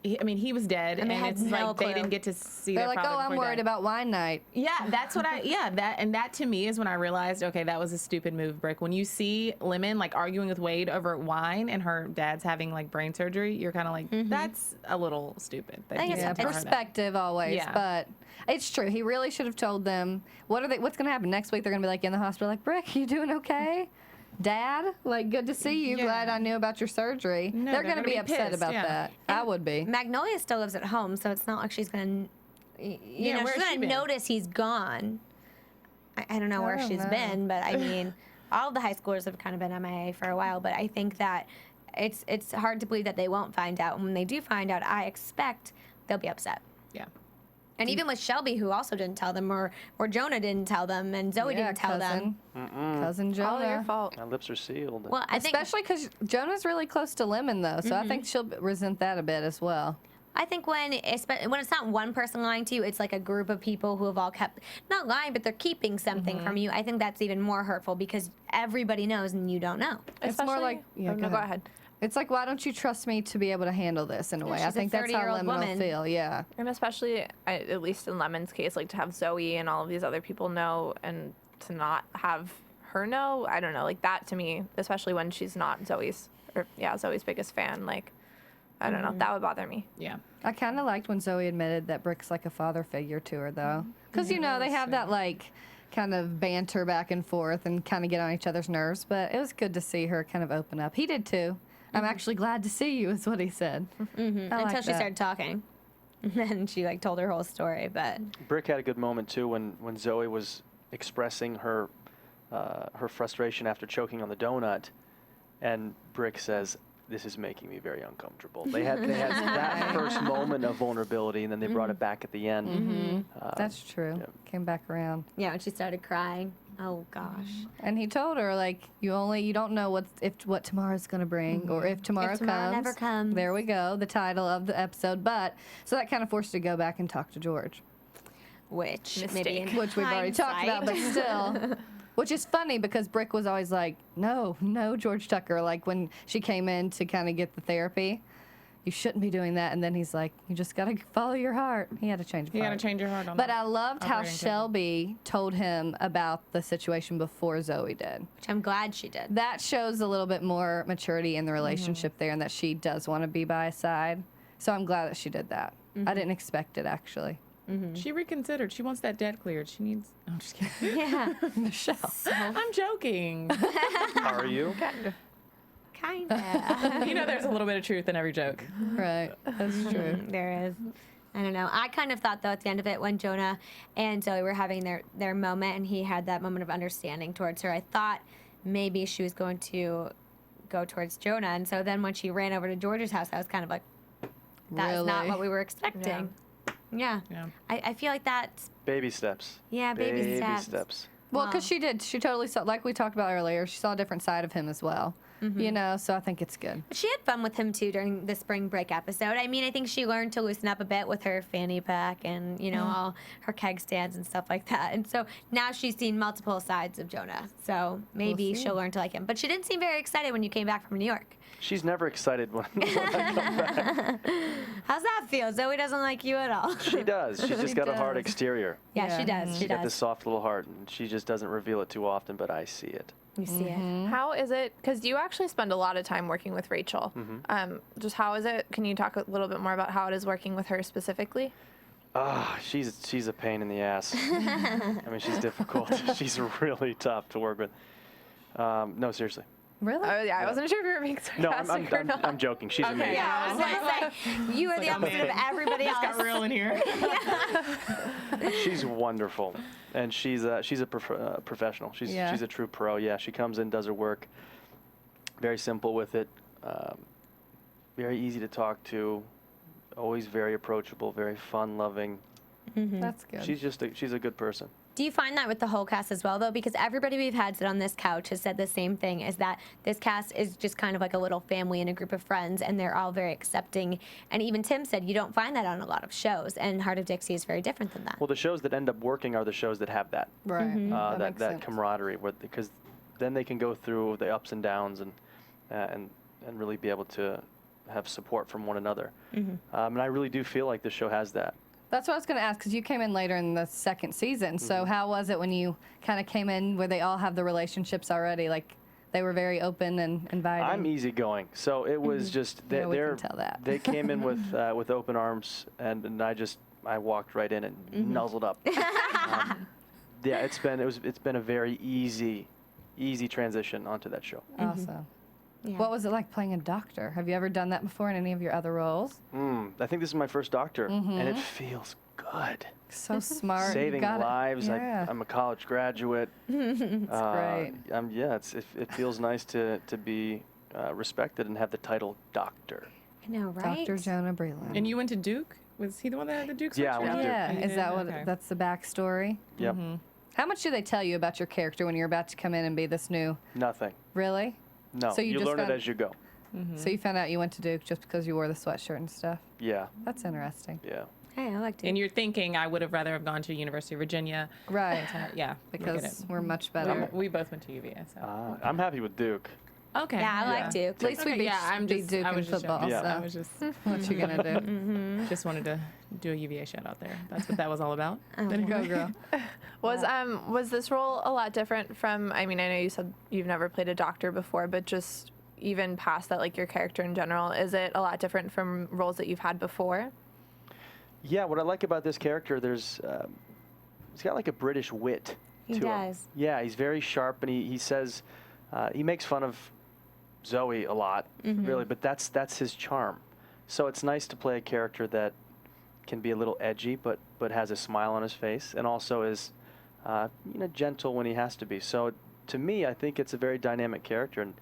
S6: was dead,
S5: And they had
S6: it's
S5: no
S6: like they
S5: clue.
S6: didn't get to see
S4: They're
S6: their
S4: like,
S6: father
S4: oh, I'm
S6: before
S4: worried
S6: dead.
S4: about wine night.
S6: Yeah, that's what that to me is when I realized, okay, that was a stupid move, Brick. When you see Lemon like arguing with Wade over wine and her dad's having like brain surgery, you're kind of like, that's a little stupid. That
S5: I think
S6: you
S5: it's
S6: didn't
S4: Yeah,
S6: tell her that.
S4: perspective always,
S6: Yeah.
S4: but it's true. He really should have told them. What's going to happen next week? They're going to be like in the hospital, like, Brick, you doing okay? Dad, like, good to see you.
S6: Yeah.
S4: Glad I knew about your surgery.
S6: No,
S4: they're
S6: they're
S4: going to
S6: gonna
S4: be
S6: be
S4: upset
S6: pissed,
S4: about
S6: yeah.
S4: that. I would be.
S5: Magnolia still lives at home, so it's not like she's going to, you know,
S6: where's
S5: she's
S6: she
S5: going to
S6: been?
S5: notice he's gone. I don't know where
S4: don't
S5: she's
S4: know.
S5: been, but I mean, all the high schoolers have kind of been MIA for a while, but I think that it's hard to believe that they won't find out. And when they do find out, I expect they'll be upset.
S6: Yeah.
S5: And even with Shelby, who also didn't tell them, or Jonah didn't tell them, and Zoe didn't tell them.
S4: Cousin Jonah.
S8: All your fault.
S7: My lips are sealed.
S5: Well, I think,
S4: Especially because Jonah's really close to Lemon, though, so I think she'll resent that a bit as well.
S5: I think when it's not one person lying to you, it's like a group of people who have all kept, not lying, but they're keeping something from you. I think that's even more hurtful because everybody knows and you don't know.
S4: It's more like,
S8: go ahead.
S4: It's like, why don't you trust me to be able to handle this in a way? I
S5: she's a
S4: think that's how
S5: 30-year-old
S4: Lemon will
S5: woman.
S4: feel, yeah.
S8: And especially, at least in Lemon's case, like to have Zoe and all of these other people know and to not have her know, I don't know, like that to me, especially when she's not Zoe's biggest fan, like, I don't know, that would bother me.
S6: Yeah.
S4: I kind of liked when Zoe admitted that Brick's like a father figure to her, though. Because, they have that, like, kind of banter back and forth and kind of get on each other's nerves. But it was good to see her kind of open up. He did, too. I'm actually glad to see you, is what he said.
S5: Until she started talking. And then she, like, told her whole story, but...
S7: Brick had a good moment, too, when Zoe was expressing her frustration after choking on the donut. And Brick says, "This is making me very uncomfortable." They had that first moment of vulnerability, and then they brought it back at the end.
S4: That's true.
S7: yeah.
S4: Came back around.
S5: Yeah, when she started crying. Oh, gosh.
S4: And he told her, like, you don't know what tomorrow's going to bring, or if tomorrow
S5: tomorrow
S4: comes.
S5: never comes.
S4: There we go, the title of the episode. But, so that kind of forced her to go back and talk to George.
S5: Which, maybe in
S4: Which we've already talked about, but still. Which is funny because Brick was always like, no, George Tucker. Like when she came in to kind of get the therapy, you shouldn't be doing that. And then he's like, you just got to follow your heart. He had to change his
S6: You
S4: heart.
S6: got to change your heart on
S4: But
S6: that.
S4: I loved how
S6: operating table.
S4: Shelby told him about the situation before Zoe did.
S5: Which I'm glad she did.
S4: That shows a little bit more maturity in the relationship there and that she does want to be by his side. So I'm glad that she did that. I didn't expect it, actually.
S6: She reconsidered. She wants that debt cleared. She needs. I'm just kidding.
S5: Yeah.
S4: Michelle.
S6: I'm joking.
S7: How are you?
S5: Kind of.
S6: You know, there's a little bit of truth in every joke.
S4: Right. That's true.
S5: There is. I don't know. I kind of thought, though, at the end of it, when Jonah and Zoe were having their moment and he had that moment of understanding towards her, I thought maybe she was going to go towards Jonah. And so then when she ran over to George's house, I was kind of like, that's not
S4: Really?
S5: what we were expecting. Yeah.
S6: Yeah.
S5: I feel like that's,
S7: Baby steps.
S5: yeah, baby steps.
S4: Well, because she did. She totally saw, like we talked about earlier, she saw a different side of him as well. So I think it's good.
S5: But she had fun with him, too, during the spring break episode. I mean, I think she learned to loosen up a bit with her fanny pack and, all her keg stands and stuff like that. And so now she's seen multiple sides of Jonah. So maybe she'll learn to like him. But she didn't seem very excited when you came back from New York.
S7: She's never excited when I come back.
S5: How's that feel? Zoe doesn't like you at all.
S7: She does. She's just got a hard
S4: does.
S7: exterior.
S5: Yeah, she does. She
S7: She's got this
S5: does.
S7: soft little heart, and she just doesn't reveal it too often, but I see it.
S5: You see it.
S8: How is it? Because you actually spend a lot of time working with Rachel. Just how is it? Can you talk a little bit more about how it is working with her specifically?
S7: She's a pain in the ass. I mean, she's difficult. She's really tough to work with. No, seriously.
S4: Really?
S8: Oh yeah, I wasn't sure if you were being
S7: No,
S8: sarcastic or not.
S7: I'm joking. She's amazing.
S5: Yeah, I was going to say, you are the opposite of everybody else.
S6: Got real in here.
S7: She's wonderful, and she's a professional. She's a true pro. Yeah, she comes in, does her work. Very simple with it. Very easy to talk to. Always very approachable. Very fun loving.
S4: That's good.
S7: She's a good person.
S5: Do you find that with the whole cast as well, though? Because everybody we've had sit on this couch has said the same thing, is that this cast is just kind of like a little family and a group of friends, and they're all very accepting. And even Tim said you don't find that on a lot of shows, and Hart of Dixie is very different than that.
S7: Well, the shows that end up working are the shows that have that.
S4: Right.
S7: That camaraderie, because then they can go through the ups and downs and really be able to have support from one another. And I really do feel like this show has that.
S4: That's what I was going to ask, because you came in later in the second season. So how was it when you kind of came in where they all have the relationships already? Like, they were very open and inviting.
S7: I'm easygoing, so it was just
S4: Yeah, we can tell that.
S7: they came in with open arms, and I walked right in and nuzzled up. Yeah, it's been a very easy transition onto that show.
S4: Awesome.
S5: Yeah.
S4: What was it like playing a doctor? Have you ever done that before in any of your other roles?
S7: I think this is my first doctor, and it feels good.
S4: So smart.
S7: Saving lives.
S4: Yeah.
S7: I'm a college graduate.
S4: That's great.
S7: It feels nice to be respected and have the title doctor.
S5: I know, right?
S4: Dr. Jonah Breeland.
S6: And you went to Duke Was he the one that had the Duke
S7: Yeah,
S6: sweatshirt
S7: it was
S6: on?
S7: Duke.
S4: Yeah,
S6: He
S4: is
S6: did?
S4: that what?
S6: Okay.
S4: That's the backstory.
S7: Yep.
S4: How much do they tell you about your character when you're about to come in and be this new?
S7: Nothing.
S4: Really?
S7: No.
S4: So you just
S7: learn it
S4: found-
S7: as you go.
S4: So you found out you went to Duke just because you wore the sweatshirt and stuff?
S7: Yeah.
S4: That's interesting.
S7: Yeah.
S5: Hey, I like to.
S6: And you're thinking I would have rather have gone to University of Virginia.
S4: Right.
S6: Yeah, we get
S4: Because
S6: it.
S4: we're much better.
S6: We both went to UVA. So.
S7: I'm happy with Duke.
S6: Okay.
S5: Yeah, I like Duke.
S4: At least we
S6: Okay,
S4: beat,
S6: yeah, I'm
S4: beat
S6: just,
S4: Duke
S6: I
S4: in
S6: was just
S4: football.
S6: joking.
S7: Yeah.
S4: So
S6: I was just
S4: what you gonna do?
S6: just wanted to do a UVA shout out there. That's what that was all about.
S4: Go girl.
S8: Was this role a lot different from? I mean, I know you said you've never played a doctor before, but just even past that, like your character in general, is it a lot different from roles that you've had before?
S7: Yeah, what I like about this character, he's got like a British wit
S5: He
S7: to him.
S5: does.
S7: Yeah, he's very sharp, and he says, he makes fun of Zoe a lot, really, but that's his charm. So it's nice to play a character that can be a little edgy, but has a smile on his face, and also is, gentle when he has to be. So to me, I think it's a very dynamic character, and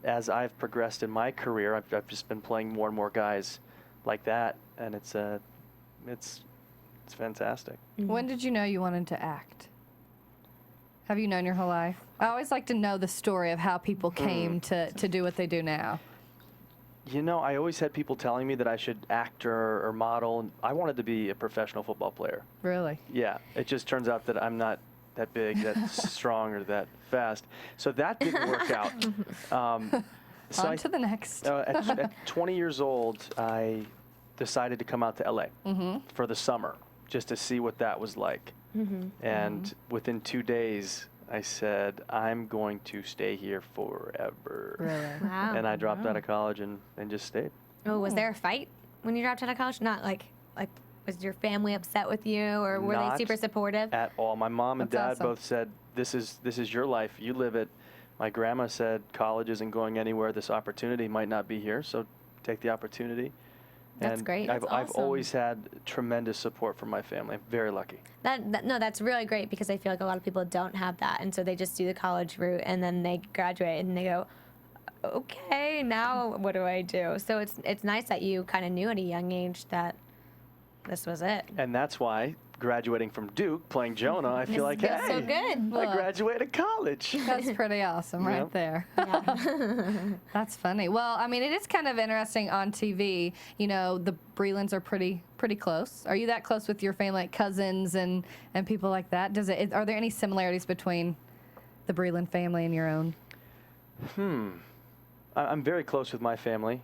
S7: as I've progressed in my career, I've just been playing more and more guys like that, and it's fantastic.
S4: When did you know you wanted to act? Have you known your whole life? I always like to know the story of how people came to do what they do now.
S7: I always had people telling me that I should act or model, and I wanted to be a professional football player.
S4: Really?
S7: Yeah, it just turns out that I'm not that big, that strong, or that fast. So that didn't work out.
S4: On to the next.
S7: At 20 years old, I decided to come out to LA for the summer just to see what that was like. And within 2 days, I said, I'm going to stay here forever.
S4: Really?
S5: Wow.
S7: And I dropped out of college and just stayed.
S5: Oh, was there a fight when you dropped out of college? Not like was your family upset with you, or were
S7: Not
S5: they super supportive?
S7: At all. My mom and
S4: That's
S7: dad
S4: awesome.
S7: both said, this is your life. You live it. My grandma said, college isn't going anywhere. This opportunity might not be here, so take the opportunity.
S5: That's
S7: And
S5: great.
S7: I've
S5: That's awesome.
S7: always had tremendous support from my family. I'm very lucky.
S5: No, that's really great because I feel like a lot of people don't have that, and so they just do the college route and then they graduate and they go, okay, now what do I do? So it's nice that you kind of knew at a young age that this was it.
S7: And that's why graduating from Duke, playing Jonah, I feel like,
S5: feels
S7: hey,
S5: so good.
S7: I graduated college.
S4: That's pretty awesome right
S7: Yep.
S4: there.
S5: Yeah.
S4: That's funny. Well, I mean, it is kind of interesting on TV. The Breelands are pretty close. Are you that close with your family, like cousins and people like that? Are there any similarities between the Breeland family and your own?
S7: I'm very close with my family.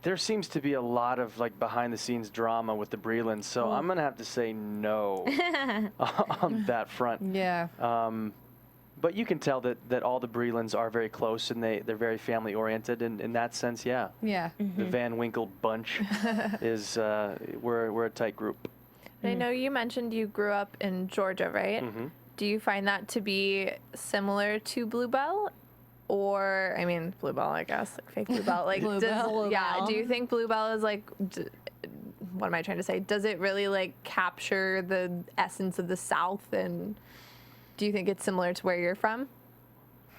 S7: There seems to be a lot of behind the scenes drama with the Breelands, so I'm gonna have to say no on that front.
S4: Yeah.
S7: But you can tell that all the Breelands are very close and they're very family oriented, and in that sense, yeah.
S4: Yeah.
S7: The Van Winkle bunch is we're a tight group.
S8: I know you mentioned you grew up in Georgia, right? Do you find that to be similar to Bluebell? Or, I mean, Bluebell, I guess, like fake Bluebell. Like,
S4: Bluebell.
S8: yeah, do you think Bluebell is what am I trying to say? Does it really capture the essence of the South? And do you think it's similar to where you're from?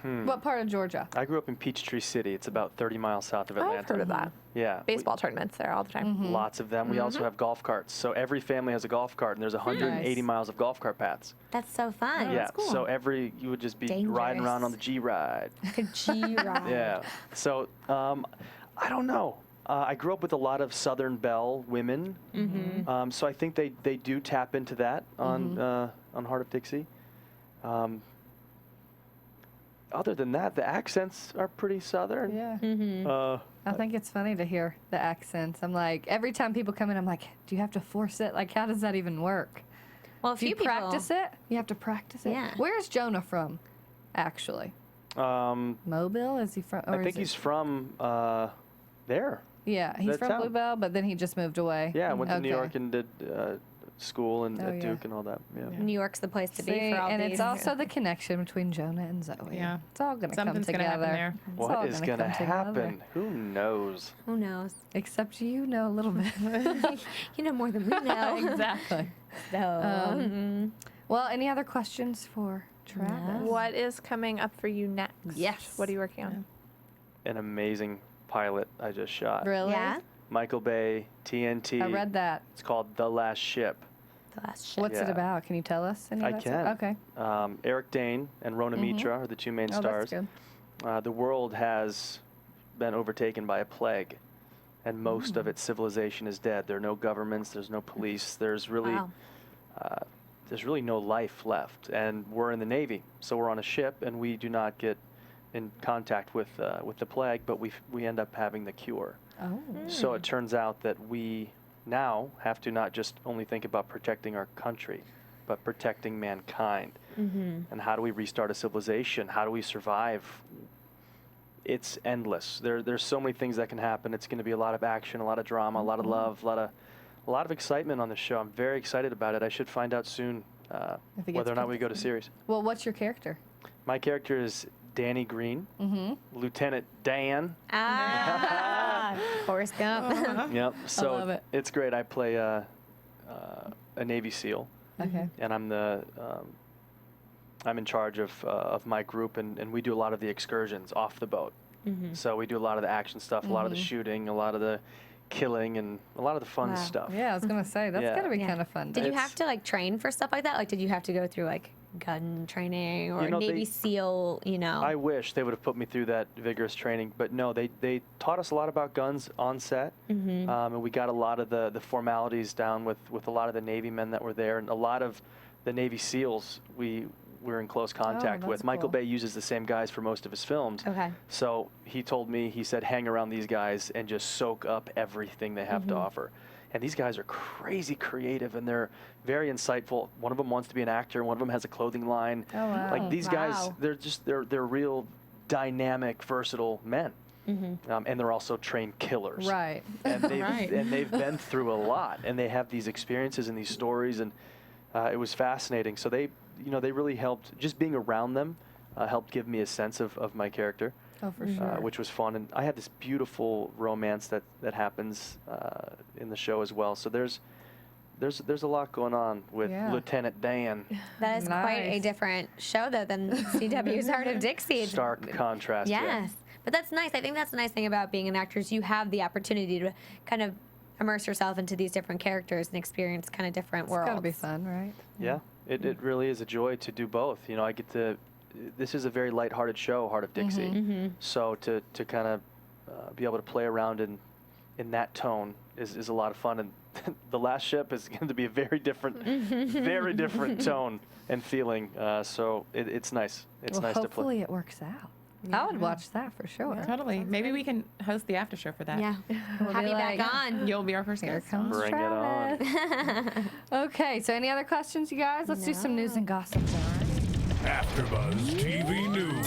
S4: What part of Georgia?
S7: I grew up in Peachtree City. It's about 30 miles south of Atlanta.
S8: I've heard of that.
S7: Yeah.
S8: Baseball tournaments there all the time.
S7: Lots of them. We also have golf carts. So every family has a golf cart, and there's 180
S4: Nice.
S7: miles of golf cart paths.
S5: That's so fun.
S7: Yeah. So you would just be riding around on the G ride.
S5: G ride.
S7: Yeah. So I don't know. I grew up with a lot of Southern Belle women. So I think they do tap into that on Hart of Dixie. Other than that, the accents are pretty Southern.
S4: Yeah. I think it's funny to hear the accents. I'm like, every time people come in, I'm like, do you have to force it? Like, how does that even work?
S5: Well, a
S4: Do
S5: few
S4: you
S5: people
S4: practice it? You have to practice it?
S5: Yeah.
S4: Where is Jonah from, actually? Mobile? Is he from?
S7: I think he's from there.
S4: Yeah, he's
S7: that
S4: from
S7: town.
S4: Bluebell, but then he just moved away.
S7: Yeah, went to New
S4: Okay.
S7: York and did school and
S4: Oh,
S7: at
S4: yeah.
S7: Duke and all that. Yeah.
S5: New York's the place to be
S4: See,
S5: for all
S4: and
S5: these.
S4: it's also the connection between Jonah and Zoe.
S6: Yeah.
S4: It's all going to come
S6: Something's
S4: together.
S6: gonna happen there.
S4: It's all
S7: What is
S4: gonna
S7: going to
S4: come together.
S7: happen? Who knows?
S5: Who knows?
S4: Except you know a little bit.
S5: You know more than we know.
S4: Exactly.
S5: So,
S4: Well, any other questions for Travis?
S8: What is coming up for you next?
S4: Yes.
S8: What are you working on?
S7: An amazing pilot I just shot.
S4: Really?
S5: yeah.
S7: Michael Bay, TNT.
S4: I read that.
S7: It's called The Last Ship.
S5: The last ship.
S4: What's it
S7: Yeah.
S4: about? Can you tell us any of
S7: I
S4: that
S7: can.
S4: stuff? Okay.
S7: Eric Dane and Rona Mitra are the two main
S4: Oh,
S7: stars.
S4: that's good.
S7: The world has been overtaken by a plague, and most of its civilization is dead. There are no governments. There's no police. There's really,
S5: Wow.
S7: there's really no life left. And we're in the Navy, so we're on a ship, and we do not get in contact with the plague, but we end up having the cure.
S4: Oh.
S7: So it turns out that we now have to not just only think about protecting our country, but protecting mankind. And how do we restart a civilization? How do we survive? It's endless. There's so many things that can happen. It's going to be a lot of action, a lot of drama, a lot of love, a lot of excitement on the show. I'm very excited about it. I should find out soon
S4: If it gets
S7: whether or not we
S4: picked.
S7: go to series.
S4: Well, what's your character?
S7: My character is Danny Green, Lieutenant Dan.
S5: Forrest Gump.
S7: Yep. So
S4: love it.
S7: it's great. I play a Navy SEAL,
S4: Okay.
S7: and I'm in charge of my group, and we do a lot of the excursions off the boat. So we do a lot of the action stuff, a lot of the shooting, a lot of the killing, and a lot of the fun
S5: Wow.
S7: stuff.
S4: Yeah, I was gonna say that's
S7: Yeah.
S4: gotta be
S5: Yeah.
S4: kind of fun.
S5: Did you
S7: It's-
S5: have to like train for stuff like that? Like, did you have to go through like gun training or
S7: You know,
S5: Navy
S7: they-
S5: SEAL? You know.
S7: I wish they would have put me through that vigorous training, but no, they taught us a lot about guns on set, and we got a lot of the formalities down with a lot of the Navy men that were there, and a lot of the Navy SEALs we're in close contact with.
S4: that's
S7: Michael
S4: cool.
S7: Bay uses the same guys for most of his films.
S5: Okay.
S7: So he told me, he said, hang around these guys and just soak up everything they have to offer. And these guys are crazy creative, and they're very insightful. One of them wants to be an actor. One of them has a clothing line.
S4: Oh, wow.
S7: Like these guys,
S5: Wow.
S7: they're real dynamic, versatile men. And they're also trained killers.
S4: Right.
S7: And they've,
S6: Right.
S7: and they've been through a lot, and they have these experiences and these stories, and it was fascinating. So they really helped. Just being around them helped give me a sense of my character,
S4: Oh, for sure.
S7: which was fun. And I had this beautiful romance that happens in the show as well. So there's a lot going on with
S4: Yeah.
S7: Lieutenant Dan.
S5: That is quite a
S4: Nice.
S5: different show though than CW's Hart of Dixie. It's-
S7: Stark contrast.
S5: Yes.
S7: Yeah.
S5: But that's nice. I think that's the nice thing about being an actor is you have the opportunity to kind of immerse yourself into these different characters and experience kind of different
S4: It's
S5: worlds.
S4: gotta be fun, right?
S7: Yeah, it really is a joy to do both. You know, I get to. This is a very lighthearted show, Hart of Dixie. So to kind of be able to play around in that tone is a lot of fun. And The Last Ship is going to be a very different tone and feeling. So it's nice. It's
S4: Well,
S7: nice to play.
S4: hopefully it works out. I would watch that for sure.
S6: Totally. Maybe we can host the after show for that.
S5: Yeah.
S4: We'll
S5: Have
S4: be
S5: you back
S4: like,
S5: on.
S6: You'll be our first
S4: Here
S6: guest.
S4: comes
S7: Bring it on.
S4: Travis. Okay, so any other questions, you guys? Let's do some news and gossip.
S1: AfterBuzz TV News.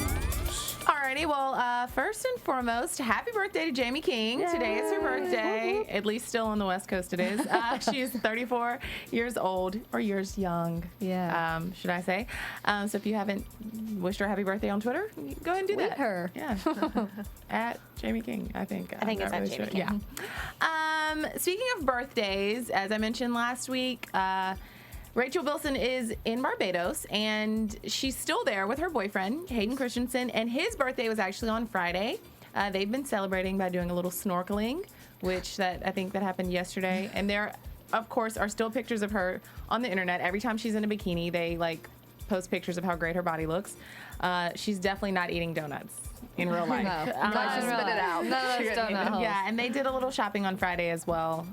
S6: Alrighty, well, first and foremost, happy birthday to Jamie King. Today is her birthday. At least still on the West Coast it is. She is 34 years old, or years young,
S4: Yeah.
S6: should I say. So if you haven't wished her a happy birthday on Twitter, go ahead and do
S4: Tweet
S6: that.
S4: her.
S6: Yeah. At Jamie King, I think.
S5: I think
S6: I'm
S5: it's
S6: not
S5: at
S6: really
S5: Jamie
S6: sure.
S5: King.
S6: Yeah. Speaking of birthdays, as I mentioned last week, Rachel Bilson is in Barbados, and she's still there with her boyfriend, Hayden Christensen, and his birthday was actually on Friday. They've been celebrating by doing a little snorkeling, which I think that happened yesterday. And there, of course, are still pictures of her on the internet. Every time she's in a bikini, they post pictures of how great her body looks. She's definitely not eating donuts in real life.
S4: No.
S8: Spit it out.
S4: None of those donut holes.
S6: Yeah, and they did a little shopping on Friday as well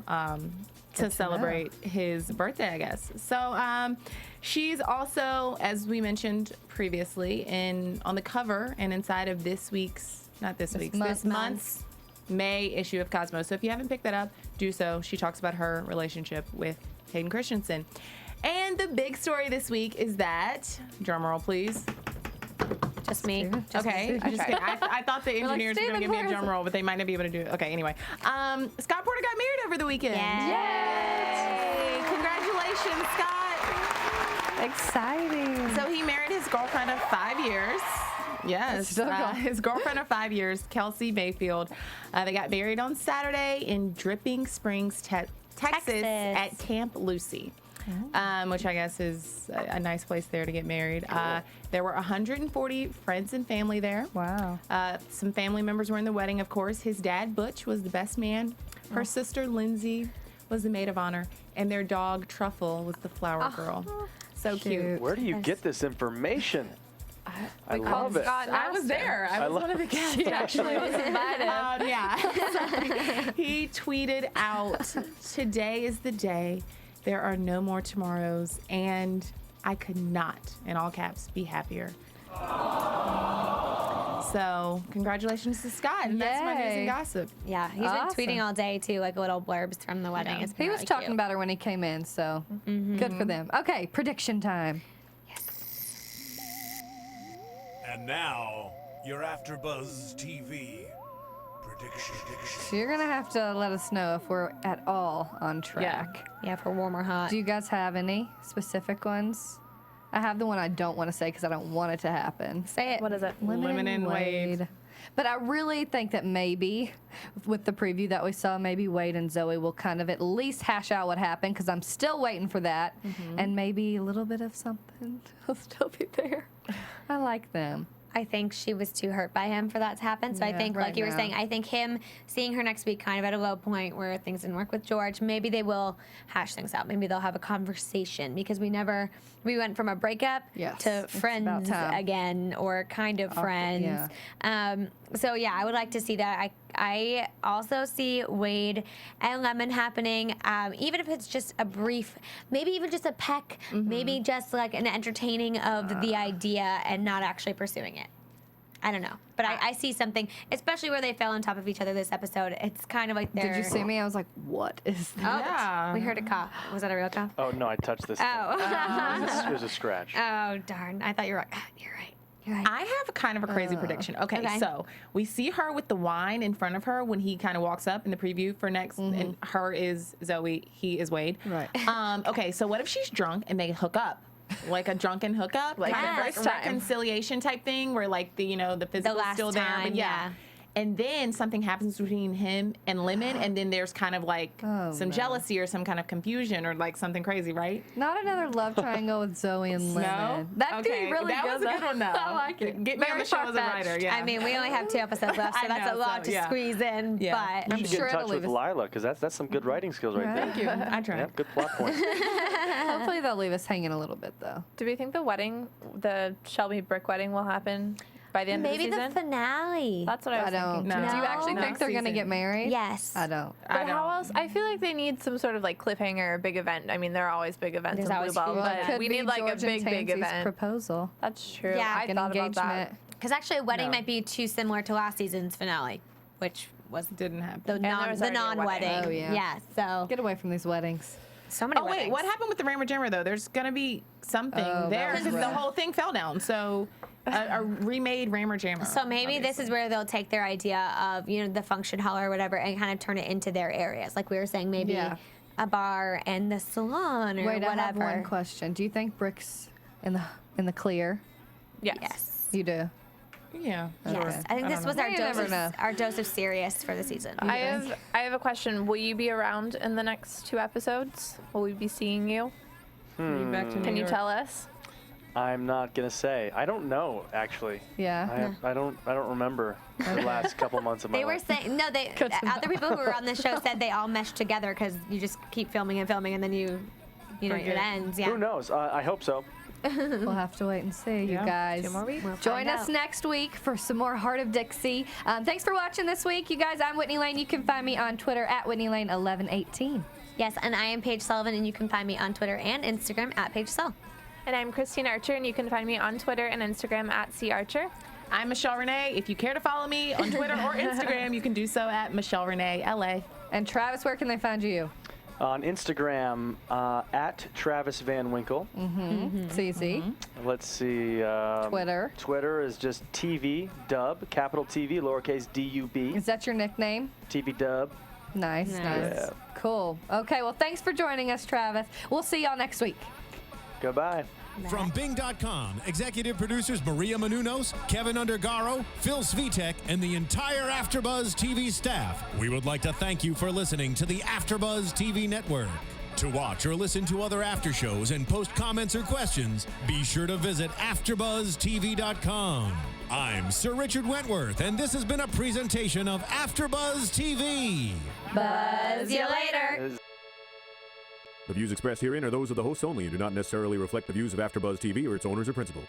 S6: to celebrate his birthday, I guess. So she's also, as we mentioned previously, on the cover and inside of this month's May issue of Cosmo. So if you haven't picked that up, do so. She talks about her relationship with Hayden Christensen. And the big story this week is that, drum roll please.
S5: Just me.
S4: Steven?
S6: Okay, I'm just kidding. I thought the engineers were going to
S4: "Steven,
S6: give me a
S4: where is
S6: drum roll, but they might not be able to do it. Okay, anyway. Scott Porter got married over the weekend.
S5: Yay!
S6: Congratulations, Scott.
S4: Exciting.
S6: So he married his girlfriend of 5 years. Yes,
S4: still going.
S6: his girlfriend of 5 years, Kelsey Mayfield. They got married on Saturday in Dripping Springs, Texas, at Camp Lucy. Which I guess is a nice place there to get married. There were 140 friends and family there.
S4: Wow.
S6: Some family members were in the wedding, of course. His dad, Butch, was the best man. Her sister Lindsay was the maid of honor, and their dog Truffle was the flower girl. So cute.
S7: Where do you get this information? I love it.
S6: I was there. I was one of the guests.
S4: She actually was invited.
S6: Yeah. He tweeted out, "Today is the day. There are no more tomorrows, and I could not, in all caps, be happier." So, congratulations to Scott. And that's my news and gossip.
S5: Yeah, he's been tweeting all day too, like little blurbs from the wedding. It's been
S4: He was
S5: really
S4: talking
S5: cute.
S4: about her when he came in, so good for them. Okay, prediction time.
S1: And now, your AfterBuzz TV prediction.
S4: So you're gonna have to let us know if we're at all on track.
S5: Yeah, for warm or hot.
S4: Do you guys have any specific ones? I have the one I don't want to say because I don't want it to happen.
S5: Say it.
S8: What is it?
S6: Lemon and Wade.
S4: But I really think that maybe, with the preview that we saw, maybe Wade and Zoe will kind of at least hash out what happened because I'm still waiting for that. And maybe a little bit of something will still be there. I like them.
S5: I think she was too hurt by him for that to happen. So I
S4: Yeah,
S5: think,
S4: right
S5: like you were
S4: now.
S5: saying, I think him seeing her next week kind of at a low point where things didn't work with George, maybe they will hash things out. Maybe they'll have a conversation because we went from a breakup
S4: Yes,
S5: to
S4: it's about
S5: friends
S4: time.
S5: again or kind of friends. So yeah, I would like to see that. I also see Wade and Lemon happening, even if it's just a brief, maybe even just a peck, maybe just like an entertaining of the idea and not actually pursuing it. I don't know. But I see something, especially where they fell on top of each other this episode. It's kind of like they're...
S4: Did you see me? I was like, what is
S5: Oh,
S4: that?
S6: Yeah.
S5: we heard a cough. Was that a real cough?
S7: Oh, no, I touched this.
S5: Oh.
S7: It was a scratch.
S5: Oh, darn. I thought you were right. You're right. You're right.
S6: I have kind of a crazy prediction. Okay,
S5: Okay.
S6: so we see her with the wine in front of her when he kind of walks up in the preview for next, and her is Zoe, he is Wade.
S4: Right.
S6: Okay, so what if she's drunk and they hook up? Like a drunken hookup,
S8: Like
S6: kind
S8: the
S6: of
S8: first time.
S6: reconciliation type thing, where like the physical's
S5: last
S6: still there,
S5: time,
S6: but yeah. And then something happens between him and Lemon, and then there's kind of like some jealousy or some kind of confusion or like something crazy, right?
S4: Not another love triangle with Zoe and Lemon.
S6: No?
S4: That could be
S6: Okay,
S4: really
S6: that
S4: good.
S6: was a good one, though.
S4: I like it.
S6: Get me on
S4: Very
S6: the show as a
S4: far-fetched.
S6: writer, yeah.
S5: I mean, we only have 2 episodes left, so
S6: I
S5: that's a
S6: know,
S5: lot
S6: so,
S5: to
S6: yeah.
S5: squeeze in.
S6: Yeah.
S5: But
S7: You should
S4: sure
S7: get in touch
S4: it'll
S7: with
S4: leave us-
S7: Lila because that's some good writing skills right there.
S6: Thank you. I tried.
S7: Yeah, good plot point.
S4: Hopefully they'll leave us hanging a little bit, though.
S8: Do we think the Shelby Brick wedding will happen by the end
S5: maybe
S8: of the
S5: the
S8: season?
S5: finale.
S8: That's what I
S4: I
S8: was
S4: don't.
S8: thinking.
S6: No.
S4: Do you actually
S6: No.
S4: think they're going to
S6: Season.
S4: get married?
S5: Yes.
S4: I don't.
S8: But how else? I feel like they need some sort of like cliffhanger, or big event. I mean, there are always big events
S5: There's
S8: in
S5: always
S8: Blue Ball,
S5: huge
S8: but
S5: events.
S4: Could
S8: we
S4: be
S8: need like
S4: George
S8: a big,
S4: and
S8: big
S4: Tansy's
S8: event.
S4: proposal.
S8: That's true.
S5: Yeah.
S8: I
S4: Like an
S8: thought about
S4: engagement.
S8: that.
S5: Because actually, a wedding
S6: No.
S5: might be too similar to last season's finale, which was
S6: Didn't happen.
S5: the
S8: there was already a
S5: non-wedding.
S8: wedding.
S4: Oh, yeah.
S5: Yeah. So
S4: Get away from these weddings.
S5: so many.
S6: Oh wait,
S5: weddings.
S6: what happened with the Rammer Jammer though? There's gonna be something
S4: Oh, that
S6: there
S4: was
S6: because the
S4: rough.
S6: whole thing fell down. So a remade Rammer Jammer.
S5: So maybe this is where they'll take their idea of the function hall or whatever and kind of turn it into their areas. Like we were saying, maybe
S4: Yeah.
S5: a bar and the salon or
S4: Wait, I have
S5: whatever.
S4: one question. Do you think Brick's in the clear?
S8: Yes.
S5: Yes.
S4: You do.
S6: Yeah.
S5: Yes.
S6: Sure.
S5: I think this was our
S4: You
S5: dose,
S4: never know.
S5: our dose of serious for the season.
S8: I have a question. Will you be around in the next 2 episodes? Will we be seeing you? Can you tell us?
S7: I'm not gonna say. I don't know actually.
S4: Yeah.
S7: I don't remember the last couple months of my
S5: They were
S7: life.
S5: saying no. They other people who were on this show said they all meshed together because you just keep filming and filming and then you know it ends. Yeah.
S7: Who knows? I hope so.
S4: We'll have to wait and see, you
S6: Yeah.
S4: guys.
S8: 2 more weeks.
S5: We'll
S4: Join
S5: find
S4: us
S5: out.
S4: next week for some more Hart of Dixie. Thanks for watching this week, you guys. I'm Whitney Lane. You can find me on Twitter at WhitneyLane1118.
S5: Yes, and I am Paige Sullivan, and you can find me on Twitter and Instagram at Paige Sull.
S8: And I'm Christine Archer, and you can find me on Twitter and Instagram at CArcher.
S6: I'm Michelle Renee. If you care to follow me on Twitter or Instagram, you can do so at Michelle Renee LA.
S4: And Travis, where can they find you?
S7: On Instagram, at Travis Van Winkle.
S4: CC.
S7: Let's see.
S4: Twitter.
S7: Twitter is just TV Dub, capital TV, lowercase DUB.
S4: Is that your nickname?
S7: TV Dub.
S4: Nice.
S7: Yeah.
S4: Cool. Okay, well, thanks for joining us, Travis. We'll see y'all next week.
S7: Goodbye.
S3: From Bing.com, executive producers Maria Menounos, Kevin Undergaro, Phil Svitek, and the entire AfterBuzz TV staff, we would like to thank you for listening to the AfterBuzz TV network. To watch or listen to other after shows and post comments or questions, be sure to visit AfterBuzzTV.com. I'm Sir Richard Wentworth, and this has been a presentation of AfterBuzz TV.
S5: Buzz you later.
S1: The views expressed herein are those of the hosts only and do not necessarily reflect the views of AfterBuzz TV or its owners or principals.